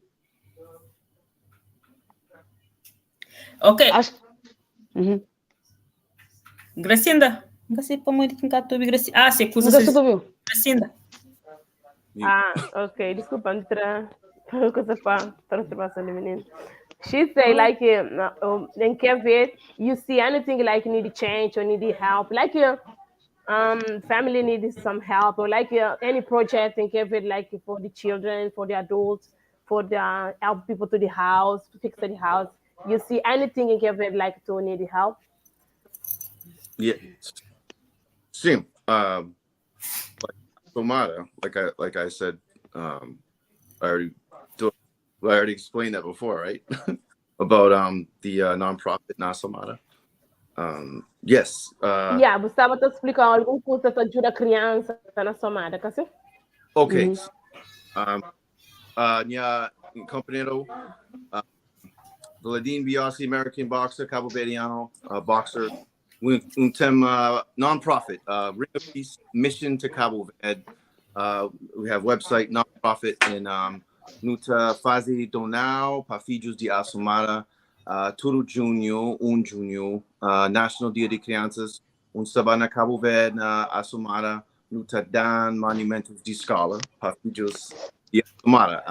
Ok. Uhum. Gracinda. Nunca sei para muito quem cá tu Gracinda. Ah, sei coisa. Gracinda. Ah, ok. Desculpa, entra coisa para observação de menino. She say like in Cape-Vert, you see anything like need change or need help, like your family needs some help, or like any project in Cape-Vert, like for the children, for the adults, for the help people to the house, to fix the house. You see anything in Cape-Vert like to need help? Yeah. Sim. Like I said, I already explained that before, right? About the nonprofit Nasomada. Yes. Yeah, Gustavo te explicar algum curso que ajuda a criança na Somada, tá certo? Okay. Minha companheiro, Vladimir Biasi, American boxer, Cape-Verdiano boxer, tema nonprofit, Ring of Peace Mission to Cabo Verde. We have website nonprofit in Nuta Fazi Donau, Pafijos de Assomada, Tudo Junho, Junho, National Dia de Crianças, Sabana Cabo Verde, Assomada, Nuta Dan, Monumentos de Escola, Pafijos de Assomada,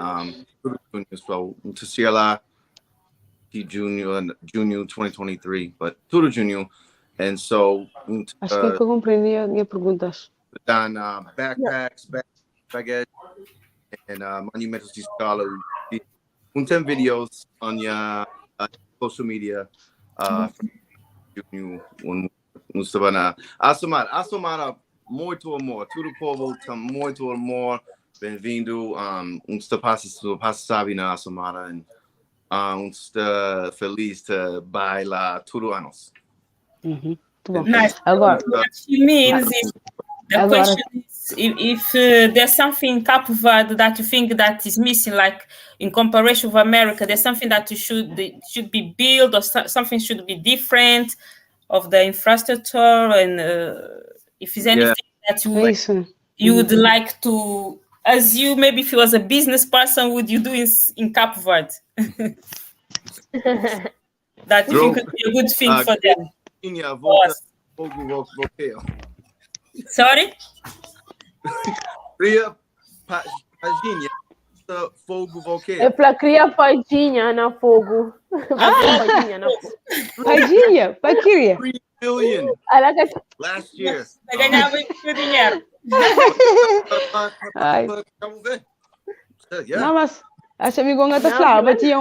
Tudo Junho, so Nuta Junho 2023, but Tudo Junho, and so acho que eu compreendi a minha perguntas. Dan backpacks, baguette, and Monumentos de Escola. Tem videos on your social media. Sabana Assomada, muito amor, tudo povo, muito amor. Bem-vindo. Está passando na Assomada, e está feliz de bailar tudo anos. Nice. What she means is the question is if there's something in Cape Verde that you think that is missing, like in comparison with America, there's something that should be built or something should be different of the infrastructure, and if there's anything that you would like to, as you maybe if you was a business person, would you do in Cape Verde? That you think could be a good thing for them. Sorry? Cria paginha fogo volcano. É para criar paginha na fogo. Paginha na fogo. Paginha? Paquíria? 3 billion last year. Ganhava muito dinheiro. Não, mas acho que a tá falando, tinha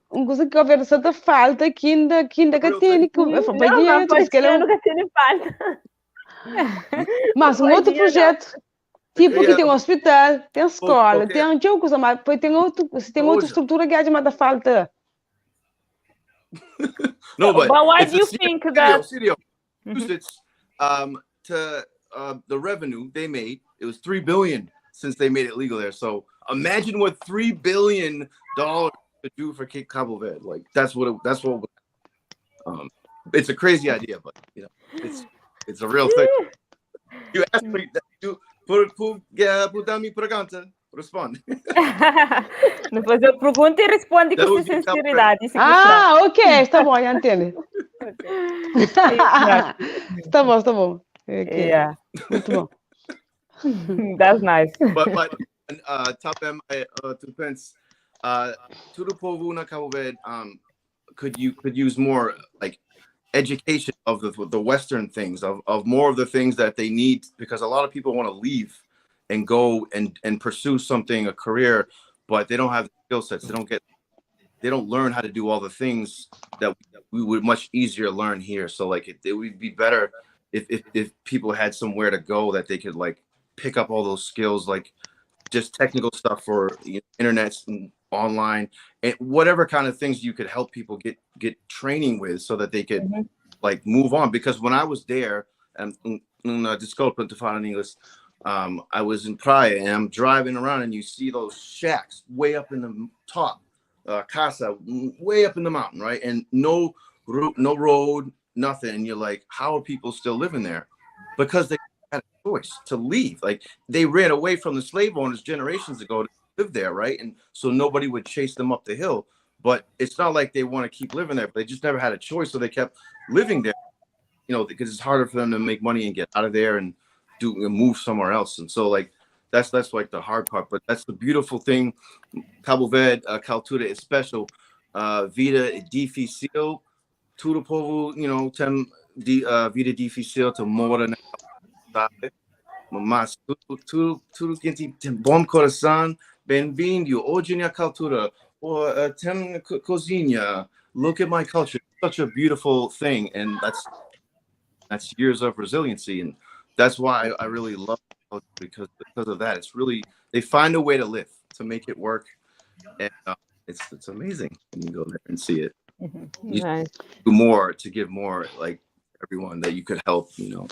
coisa que haver certa falta que ainda que tem que paginha nunca tem falta. Mas um outro projeto, tipo que tem um hospital, tem escola, tem um coisa, mas tem outra estrutura que há mais falta. No, but why do you think that? The revenue they made, it was 3 billion. since they made it legal there. So imagine what $3 billion to do for Cape-Vert. Like that's what. It's a crazy idea, but you know, it's a real thing. You ask me, dar-me pergunta, responde. Não fazer pergunta e responde com sinceridade. Ah, ok, está bom, já entendo. Está bom. Okay. Yeah. Muito bom. That's nice. But Tapem, tu pensa, tudo povo na Cape-Vert could use more like education of the Western things, of more of the things that they need, because a lot of people want to leave and go and pursue something, a career, but they don't have the skill sets. They don't learn how to do all the things that we would much easier learn here. So like it would be better if people had somewhere to go that they could like pick up all those skills, like just technical stuff for internet and online and whatever kind of things you could help people get training with, so that they could like move on. Because when I was there, disculpa to find in English, I was in Praia and I'm driving around and you see those shacks way up in the top, casa way up in the mountain, right? And no road, nothing. And you're like, how are people still living there? Because they had a choice to leave. Like they ran away from the slave owners generations ago to live there, right? And so nobody would chase them up the hill. But it's not like they want to keep living there, but they just never had a choice, so they kept living there, you know, because it's harder for them to make money and get out of there and move somewhere else. And so like that's like the hard part, but that's the beautiful thing. Cape-Vert, cultura is special. Vida é difícil. Tudo povo, you know, tem vida difícil to mora na cidade. Mas tudo que tem bom coração, bem-vindo. Hoje na cultura, or tem cozinha. Look at my culture. It's such a beautiful thing, and that's years of resiliency, and that's why I really love it, because of that. It's really, they find a way to live, to make it work, and it's amazing when you go there and see it. You Nice. do more to give more, like everyone that you could help, you know.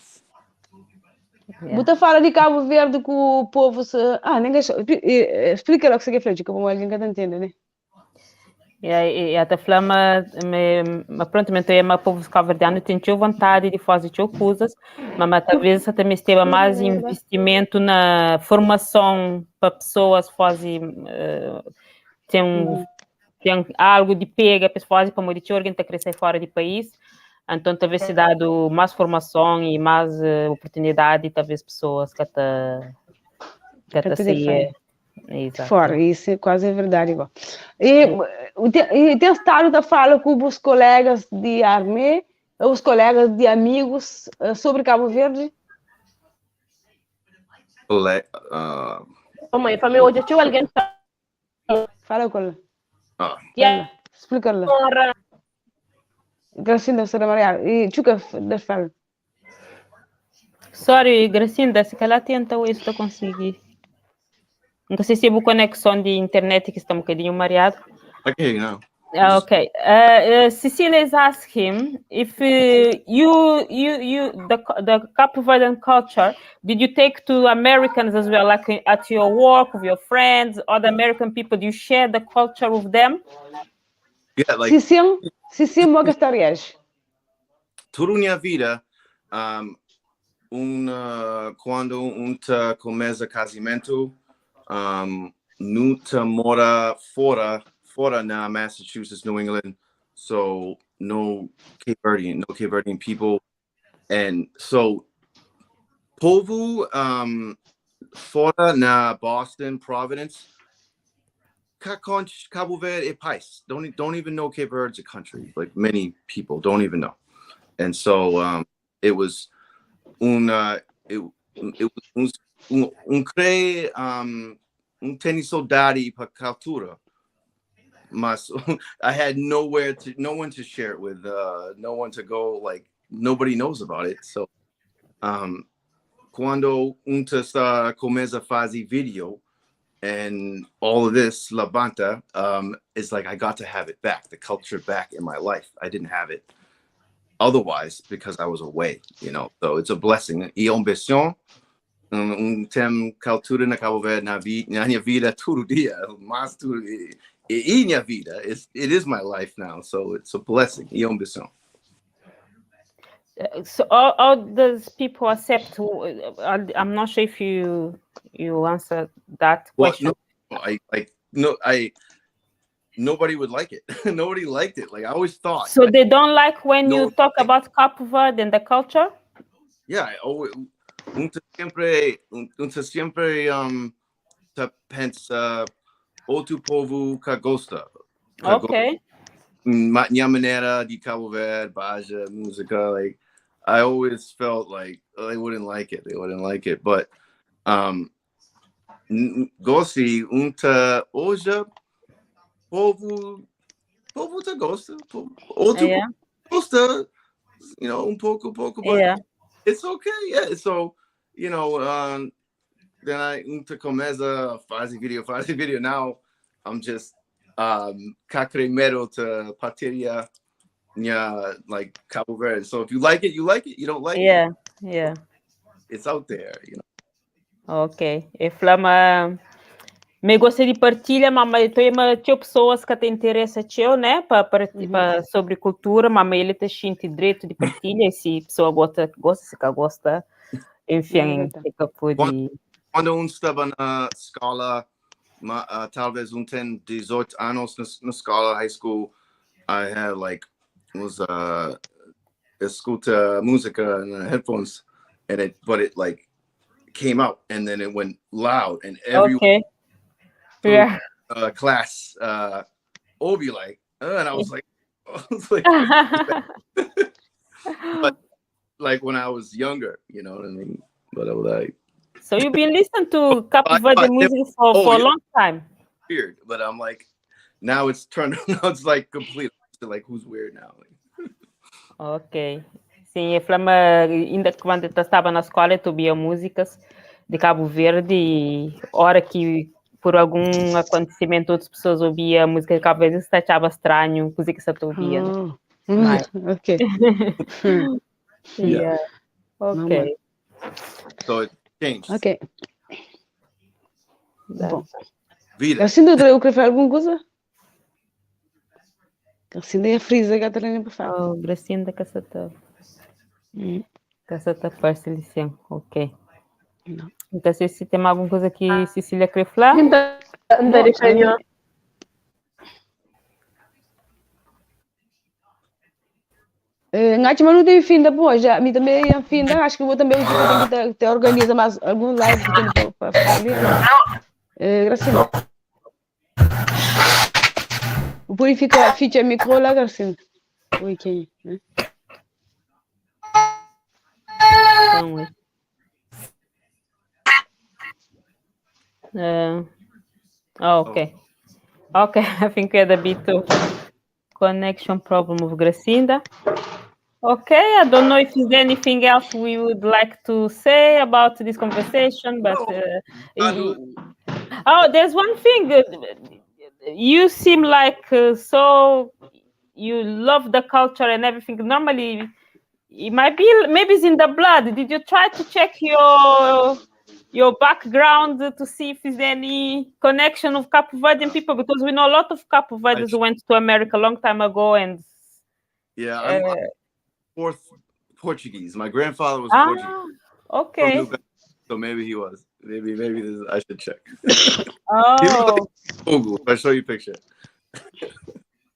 Você fala de Cabo Verde que o povo se... ninguém... Explica lá o que você quer falar, que alguém está entendendo, né? E até flama, prontamente o povo cabo-verdiano tem vontade de fazer coisas, mas talvez até me esteve mais investimento na formação para pessoas fazer tem algo de pega para fazer para morir alguém está crescer fora do país. Então talvez se dado mais formação e mais oportunidade, talvez pessoas que até sair fora, isso é quase verdade igual. E tem estado da fala com os colegas de armê, os colegas de amigos sobre Cabo Verde? Mãe, família hoje tinha alguém fala com ela. Explica lá. Gracinda, Sra. Maria, e Chuca, deixa falar. Sorry, Gracinda, se calhar tenta hoje para conseguir. Não sei se é a conexão de internet que está um bocadinho mareado. Okay, no. Okay. Cecilia is asking if the Cape-Verdean culture, did you take to Americans as well, like at your work, with your friends, other American people? Do you share the culture with them? Yeah, like... Sim, uma gostarias. Toda minha vida, quando começa casamento, nunca mora fora na Massachusetts, New England, so no Cape Verdean people, and so povo fora na Boston, Providence, Cabo Verde e Pais don't even know Cape Verde's a country. Like many people don't even know, and so it was tenho saudade para cultura, mas I had no one to share it with, no one to go, like nobody knows about it. So quando está começa a fazer video and all of this labanta, it's like I got to have it back, the culture back in my life. I didn't have it otherwise because I was away, you know. So it's a blessing. E ambition, tem cultura na Cabo-Verde na minha vida todo dia, mas tudo e minha vida. It is my life now, so it's a blessing. E ambição. So how does people accept? I'm not sure if you answer that question. Nobody would like it. Nobody liked it. Like I always thought. So they don't like when you talk about Cape-Vert and the culture? Yeah, I always sempre pensa outro povo que gosta. Okay. Minha maneira de Cabo Verde, Baja, música, like I always felt like they wouldn't like it. They wouldn't like it, but gosti hoje povo te gosta, outro gosta, you know, pouco, but it's okay, yeah. So, you know, then I começa fazer video. Now I'm just cacremero to pateria, like Cabo Verde. So if you like it, you like it. You don't like it, yeah. It's out there, you know. Ok. E flama me gostaria de partilhar, mas tinha pessoas que têm interesse né, para sobre cultura, mas ele tem direito de partilha, e se a pessoa gosta, se gosta, enfim, fica pode. Quando estava na escola, talvez tem 18 anos na escola, high school, I had like escuta música in headphones, but it like came out and then it went loud and everyone class all be like and I was like but like when I was younger, you know what I mean? But I was like, so you've been listening to Cape-Verde music for a long time. Weird, but I'm like, now it's turned. Now it's like complete. Like who's weird now? Ok. Sim, eu flama ainda quando eu estava na escola, eu ouvia músicas de Cabo Verde e hora que por algum acontecimento outras pessoas ouviam música de Cabo Verde, se achava estranho, coisa que você ouvia. Ok. Yeah. Ok. So it changed. Ok. Bom. Vida. Assim, doutora, eu queria falar alguma coisa? Assim, daí a frisa que a Catarina para falar. Oh, Gracinda, caçata. Caçata parcel, sim. Ok. Não. Então, se tem alguma coisa que Cecília quer falar? Então, Mas não tem fim da boa, já. A mim também é fim da. Acho que eu vou também te organiza mais algum live que tem para falar ali. Gracinda. O purifica ficha micro lá, Gracinda. Oi, quem? Então, okay. Okay, I think we had a bit of connection problem with Gracinda. Okay, I don't know if there's anything else we would like to say about this conversation, but there's one thing. You seem like so you love the culture and everything. Normally, it might be maybe it's in the blood. Did you try to check your background to see if there's any connection of Cape-Verdean people? Because we know a lot of Cape-Verdeans who went to America a long time ago, and I'm fourth Portuguese. My grandfather was Portuguese. Okay. So maybe he was. Maybe I should check. Oh. Fogo. If I show you a picture.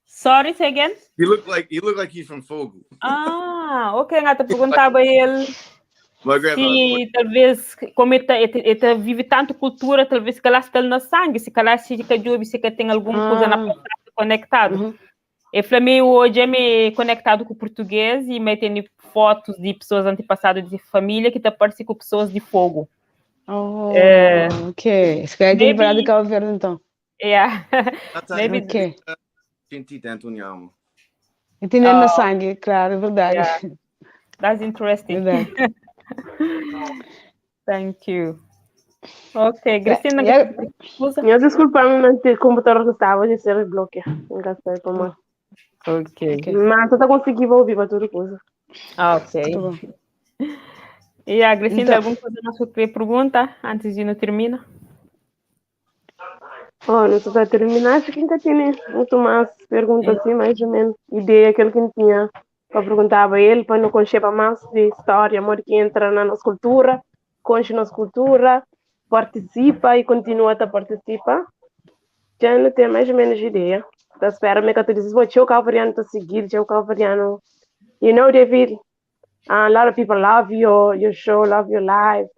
Sorry, say again? He looked like he's from Fogo. Ok. Nga te perguntava ele se talvez, como ele vive tanto cultura, talvez se calhar está na sangue, se calhar se tem alguma coisa na passada conectado. E Flamengo hoje é conectado com o português e me tem fotos de pessoas antepassadas de família que está parecendo com pessoas de fogo. Ok. Se calhar tem parado de Cabo Verde, então. Yeah. Maybe. Ok. Entendendo na sangue, claro, é verdade. Yeah. That's interesting. Verdade. Thank you. Ok, Cristina. Desculpa-me, mas o computador que estava a ser bloqueado. Engraçado como. Ok. Mas eu consegui ouvir para tudo coisa. Ok. E a Gracinda, Então- alguma coisa mais que eu queria perguntar antes de não terminar? Oh, não estou a terminar, acho que ainda tem muito mais perguntas assim, mais ou menos. Ideia aquele que tinha para perguntar a ele, para não conhecer mais de história, amor que entra na nossa cultura, conhece nossa cultura, participa e continua a participar. Já não tenho mais ou menos ideia. Da espera, me que tu dizes, vou calvariano a seguir, o calvariano. You know, David, a lot of people love your show, love your life,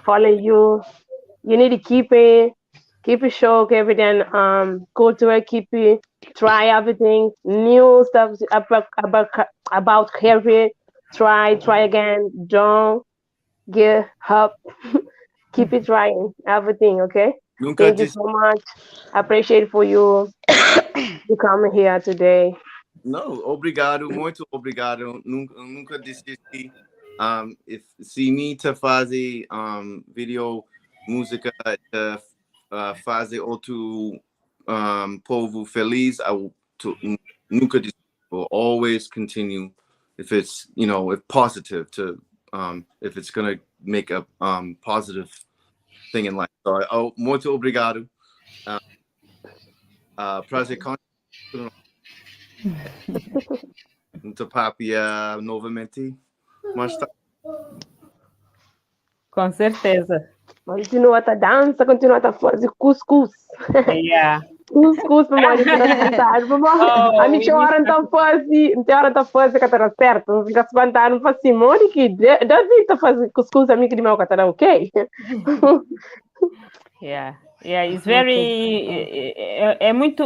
follow you. You need to keep it show, everything, culture, keep it, try everything, new stuff about career, try again, don't give up, keep it trying, everything, okay? Nunca Thank you so much. I appreciate for you coming here today. Não, obrigado, muito obrigado. Nunca desisti. Se me te fazer vídeo, música, fazer outro povo feliz, nunca desisti. Will always continue if it's, if positive if it's gonna make a positive thing in life. So, muito obrigado. Prazer muito papia novamente. Mas tá. Com certeza. Continua a dança, continua a fazer cuscuz. Yeah. Cuscuz para morrer sentar. A minha hora não faz, que está certo. Fica se levantar, não faz assim, mori que David está fazendo cuscuz, a minha que meu que ok. Yeah. Yeah, it's very é muito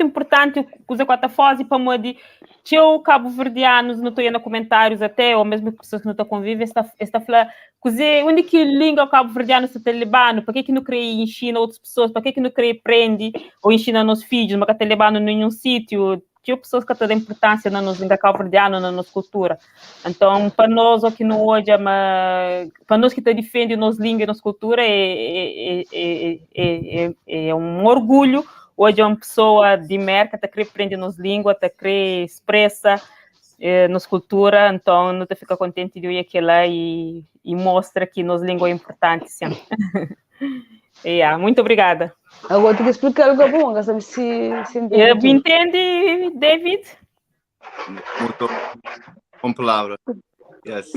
importante coisa que está fazendo para modo teu cabo-verdianos não estou indo comentários até ou mesmo pessoas que não estão convivendo esta fala coisa onde que língua cabo-verdiano está libano para que não cria ensina outras pessoas para que não cria prende ou ensina nos filhos mas que está libano em nenhum sítio tinha pessoas que têm importância na nossa língua cabo-verdiana na nossa cultura então para nós aqui no hoje para nós que está defende nossa língua e nossa cultura é um orgulho hoje é uma pessoa de merca que está aprendendo nossa língua está querer expressa nossa cultura então não te fica contente de ir aqui lá e mostra que nossa língua é importante sempre. Muito obrigada. Agora tenho que explicar algo bom, sabe se entende. Entende, David? Muito com palavra. Yes.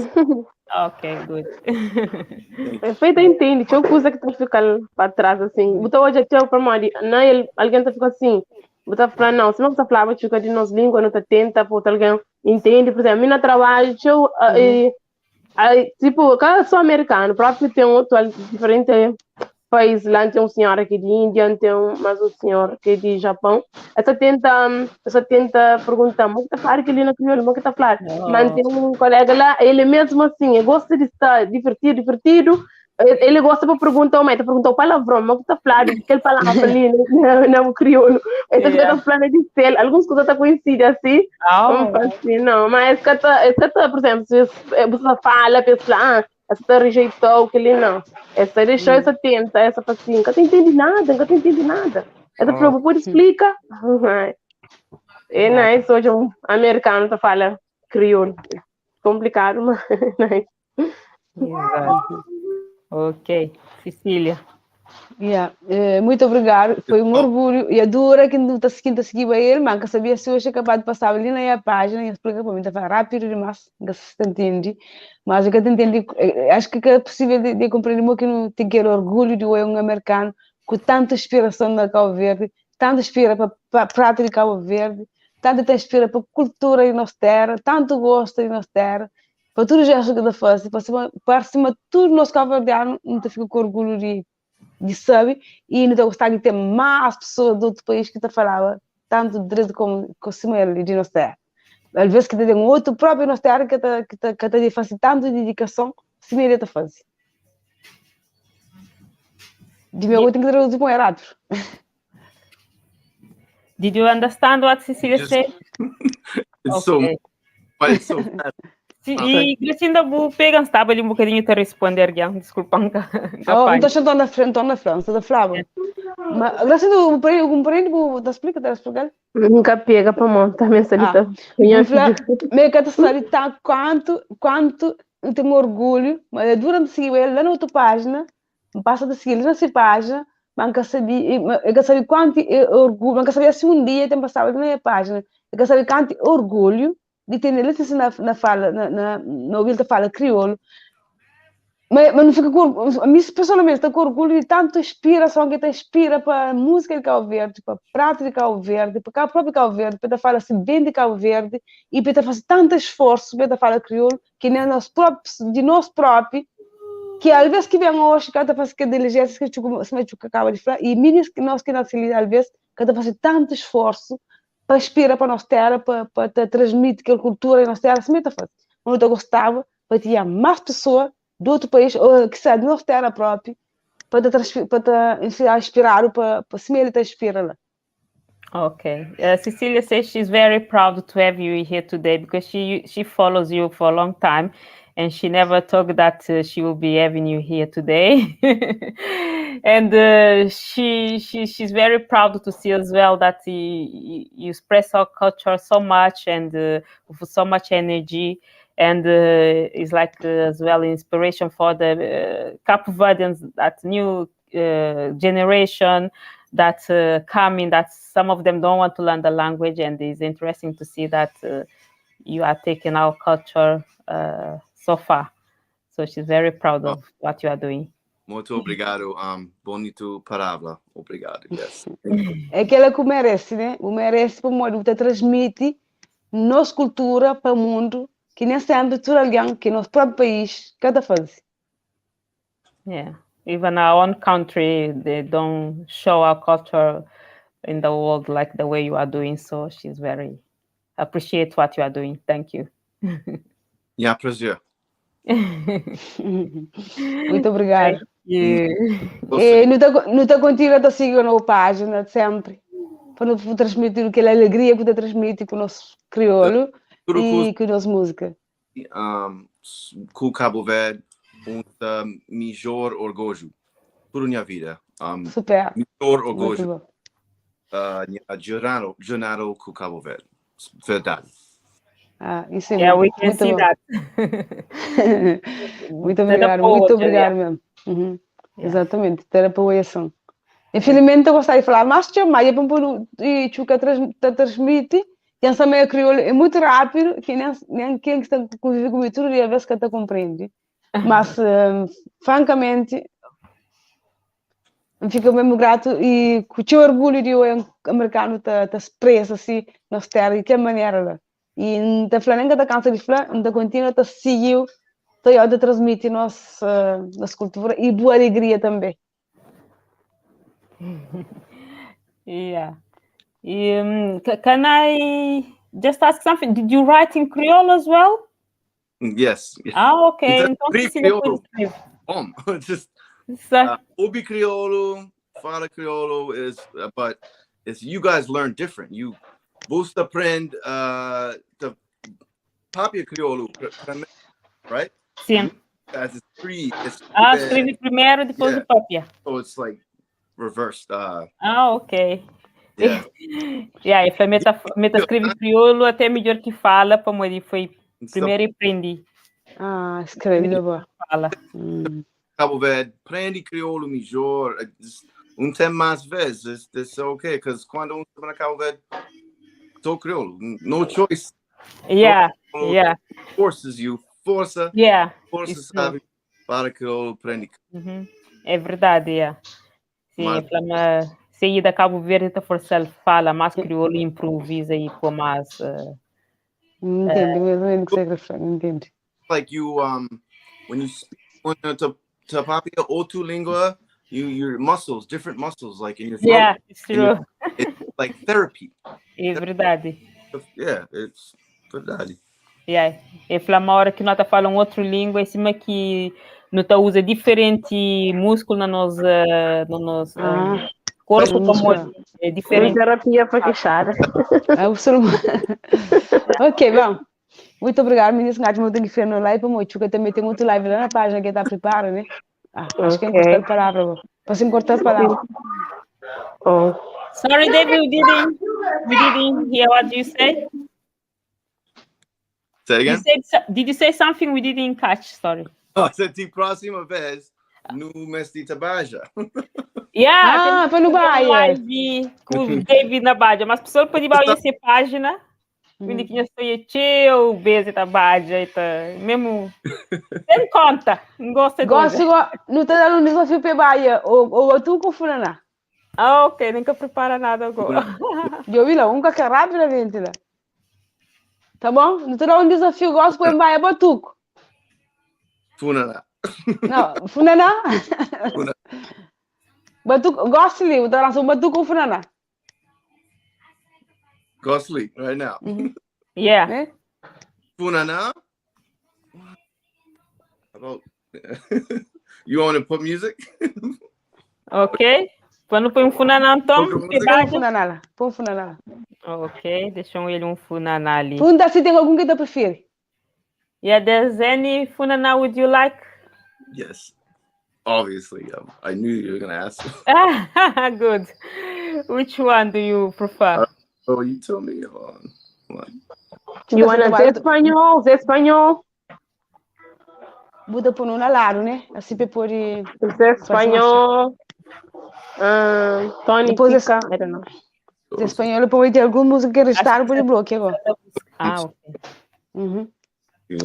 Ok, good. Perfeito, entende. Tinha uma coisa que tu fica para trás assim. Então hoje até para mim, não alguém tá fica assim. Você fala não, se não você falava chica de nossa língua, não tá tenta, porque alguém entende, por exemplo, no trabalho, tipo, cada sou americano, próprio tem outro diferente país, lá tem um senhor aqui de Índia, tem mais um senhor que é de Japão. Essa tenta perguntar, mas que tá falando que ele não criou, mas que tá falando. Mas tem um colega lá, ele mesmo assim, gosta de estar divertido. Ele gosta de perguntar, mas perguntou palavrão, mas que tá falando, aquele palavra ali, não crioulo. Então fica tá falando de ser, algumas coisas tá conhecidas assim. Assim, não, mas que tá, por exemplo, se você fala, pensa, essa rejeitou que ele não. Essa deixou, essa tenta, essa assim, nunca entende nada. Essa pessoa pode explicar. É nice, hoje um americano tá falando crioulo. Complicado, mas nice. Exato. Ok, Cecília. Muito obrigado, foi um orgulho e a dura que não está seguindo a ele, mas que sabia se hoje acabado de passar ali na página e explica para mim, está rápido demais, que se entende, mas o que eu entendi, acho que é possível de compreender que não tem aquele orgulho de um americano com tanta inspiração na Cabo-Verde, tanto inspira para a prática de Cabo-Verde, tanto inspira para a cultura de nossa terra, tanto gosta de nossa terra, para tudo já chega da face, para cima de tudo nosso cabo-verdiano, não te fica com orgulho de saber, e não gostar de ter mais pessoas de outro país que te falava tanto de direito como ele de nossa terra. Às vezes que tem um outro próprio nossa terra que te faz tanto dedicação, se me te faz. De meu tem que ter os errados. Did you understand what Cecilia said? It's okay. so fast. E Gracinda, vou pegar ali um bocadinho para responder, desculpa. Não estou na frente, na França, da Flávia. Mas Gracinda, um parente, vou explicar? Nunca pega para montar minha salita. Me quer saber quanto eu tenho orgulho, mas durante seguir ele lá na outra página, passa a seguir nessa página, mas eu sabia quanto orgulho, mas eu sabia assim um dia, tem passado na minha página, eu sabia quanto orgulho de ter ele na fala, na ouvir fala crioulo, mas não fica com, a mim pessoalmente está com orgulho de tanta inspiração que te inspira para a música de Cabo Verde, para a prática de Cabo Verde, para a própria Cabo Verde, para falar assim bem de Cabo Verde e para fazer tanto esforço para falar crioulo que nem nós próprios, de nós próprios, que às vezes que vem hoje, cada faz que diligência que tu acaba de falar, e meninas que nós que às vezes, cada faz tanto esforço para inspirar para nós terra, para transmitir aquela cultura em nossa terra, assim, está fazendo. Eu gostava para ter mais pessoas de outro país, ou que sai de nossa terra própria, para inspirar, para se ele te inspira lá. Okay. Cecilia says she's very proud to have you here today because she follows you for a long time, and she never thought that she will be having you here today. And she's very proud to see as well that you express our culture so much and with so much energy. And is like as well inspiration for the Cape-Verdeans, that new generation that coming, that some of them don't want to learn the language, and it's interesting to see that you are taking our culture so far. So she's very proud of what you are doing. Muito obrigado. Bonito palavra. Obrigado. Yes. É aquela que merece, né? O merece para o modo de transmitir nossa cultura para o mundo, que nem sempre tudo alguém que nosso próprio país cada faz. Yeah, even our own country, they don't show our culture in the world like the way you are doing. So she's very appreciate what you are doing. Thank you. Yeah, prazer. Muito obrigado. E não está contigo a seguir na página sempre para transmitir aquela alegria que está transmite com o nosso crioulo e com a nossa música. Com Cabo Verde, melhor orgulho por minha vida. Super. Melhor orgulho. Jornal com Cabo Verde. Verdade. Isso é yeah, we can muito see bom. that. Muito obrigado, muito obrigado mesmo. Exatamente, ter apoiação. Infelizmente eu gostaria de falar mais de mais e chuca transmite, e essa meia crioula é muito rápido, que nem quem está convive comigo todo dia, às vezes que está compreende. Mas, francamente, fico mesmo grato e com o orgulho de eu americano tá expresso assim, nós terra, de que maneira lá. E não está falando nem da cansa de falar, não está continua a seguir, está transmitir nossa cultura e boa alegria também. Yeah. Can I just ask something? Did you write in Creole as well? Yes. Okay. Então, Crioulo. Just Ubi Crioulo, Fala Crioulo is, but it's you guys learn different. You boost aprend the Papia Crioulo, right? Sim. As it's free. Escreve primeiro, depois o Papia. So it's like reversed. Okay. Yeah. Yeah, if meta escreve crioulo até melhor que fala, como ele foi primeiro e aprendi. Escreve agora. Fala. Cabo Verde, prendi crioulo melhor. Tem mais vezes, that's okay, because quando está na Cabo Verde, sou crioulo, no choice. Yeah. Forces you, força sabe, para crioulo, prendi. É verdade, yeah. Sim, sair da Cabo Verde, tá forçando fala mais crioulo e improvisa e com mais. Entendo, mesmo que você refere, entendo. Like you, when you speak to Papia outra língua, your muscles, different muscles, like in your throat. Yeah, it's true. It's like therapy. É verdade. Yeah, it's verdade. Yeah, é uma hora que nós tá falando outra língua, em cima que nós tá usa diferente músculo no nosso corpo, como é diferente. Terapia para queixar. Ok, bom. Muito obrigado, meninas. Eu tenho que fazer no live, porque eu também tenho muito live lá na página que está preparada, né? Acho que é cortar a palavra. Posso cortar a palavra? Sorry, David, we didn't hear what you said. Say again? Did you say something we didn't catch? Sorry. Oh, você tem próxima vez no mês de Tabaja. Yeah, foi no Bahia. Live com o David na Baja, mas pessoal pode ir para essa página. Quindi que estou eu beijo da Baja, mesmo tem conta, não gosta de. Não está dando um desafio para Bahia ou tu com fulana. Ah, ok, nunca prepara nada agora. Eu vi lá, que é rapidamente lá. Tá bom? Não te dá um desafio, gosto para Bahia, batuco. Funana. Não, funana? Batuco, gosto de livro, tá um batuco com funana. Go sleep right now. Yeah. Funana? About you want to put music? Ok. Quando põe funana, então. Põe funana. Ok, deixa eu funana ali. Funda, se tem algum que tu prefere? Yeah, there's any funana would you like? Yes. Obviously, I knew you were going to ask. Good. Which one do you prefer? Oh, you told me. Hold on. You want to say espanhol? Buda por um lado, né? Assim para pôr. Espanhol. Tony depois Pica. I don't know. De espanhol, depois ter alguma música que restar por bloco agora. Ah, ok.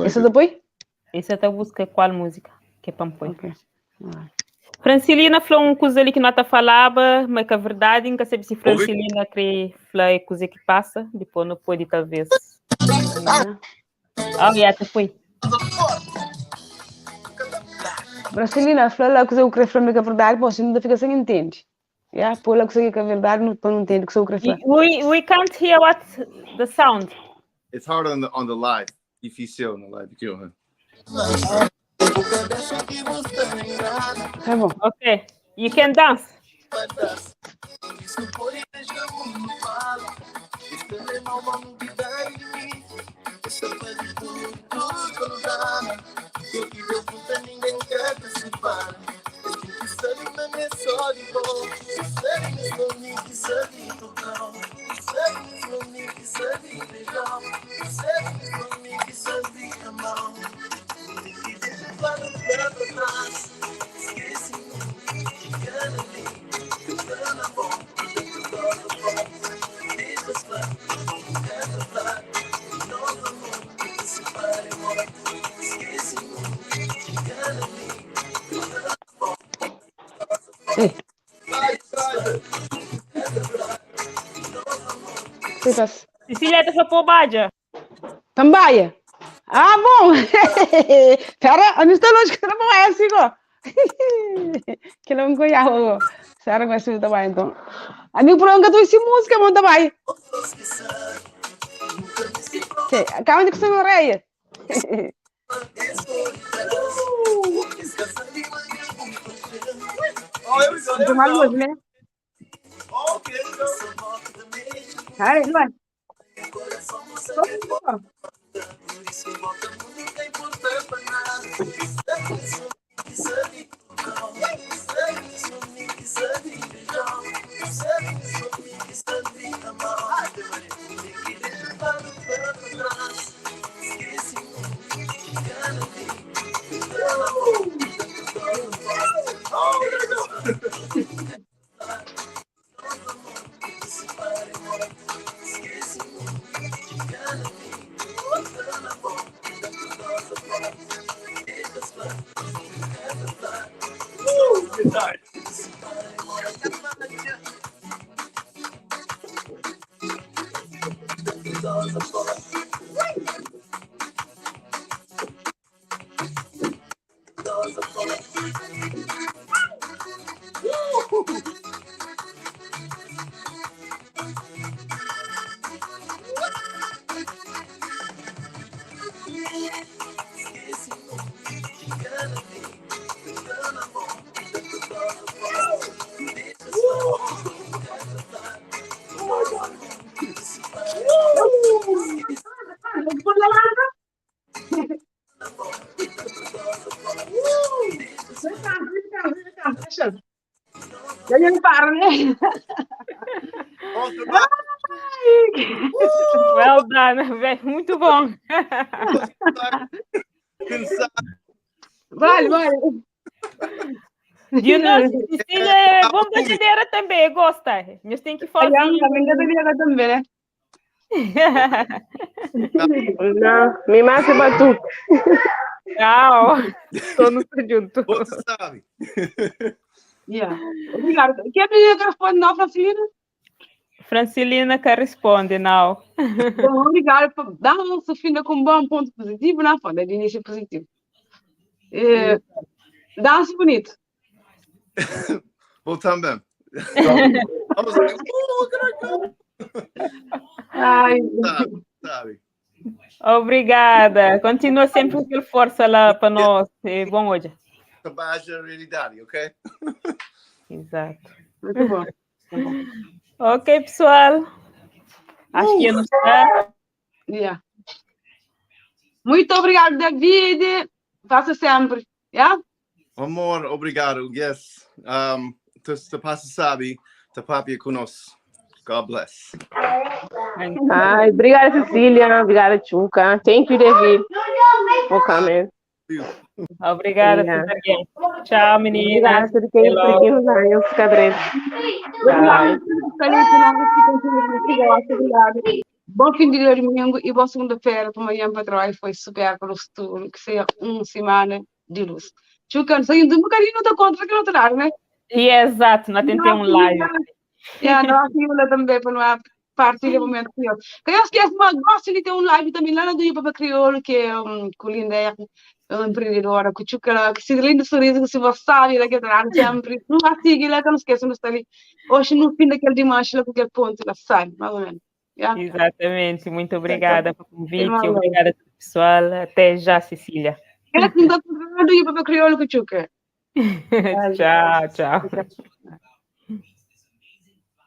Essa depois? Essa é a busca qual música? Que é para pôr. Ok. Francilina falou coisa ali que não falava, mas que a verdade nunca sabe se Francilina quer falar coisa que passa, depois não pode talvez. Tu foi. Francilina falou lá que eu queria falar que a verdade, mas ainda fica sem entender. Pô lá que a verdade não entende que eu queria falar. We can't hear what the sound. It's hard on the live. Difícil no live aqui, ó. Tá bom. Ok. You can dance. Cecilia, tu foi para o Baja? Tambaia. Ah, bom. Pera, não está longe que não é assim, ó. Que não conheço. Será que vai ser também então? A mim por onde tu esse música, mano, também. Sim, acaba de que você reia. Tomar luz, né? Cara, não é? Well done, muito bom. Vale. E nós, Cecília, é bom brasileira também, gosta. Nós temos que fazer. Também, né? Não, me massa batuque. Tchau. Todos juntos. Você sabe. Yeah. Obrigado. Quer me responder não, Francilina? Francilina que responde, não. Bom, obrigado. Dá um fim com um bom ponto positivo, né? Pode de início positivo. Dança bonito. Vou também. Vamos Ai. Sabe. Obrigada. Continua sempre com força lá para nós. E bom hoje. Trabalho a realidade, ok? Exato. Muito bom. Ok, pessoal. Acho que não está. Yeah. Muito obrigado, David. Faça sempre. Yeah? Amor, obrigado. Yes. Te passa sabe, te papia conosco. God bless. Ai, obrigada, Cecília. Obrigada, Chuca. Thank you, David, for coming. Obrigada, Cecília. Tchau, meninas. Obrigada por quem nos ganhou, cadreiro. Obrigado. Bom fim de domingo e boa segunda-feira para amanhã para trabalho. Foi super para o futuro, que seja uma semana de luz. Chuca, saindo um bocadinho da conta que não te dá, né? Exato, nós tentamos um live. Não, aquilo também para não partilhar o momento que eu esqueço, mas gosto de ter um live também lá do Ipa Krioulo, que é culinária, empreendedora, que se lindo sorriso, que se você sabe, que está sempre, não vai seguir lá, que não esqueça, não está ali. Hoje, no fim daquele dimanche, lá, qualquer ponto, lá sai, mais ou menos. Yeah. Exatamente, muito obrigada pelo convite, obrigada a todo o pessoal. Até já, Cecília. Ela não está do Ipa Krioulo, que tchau.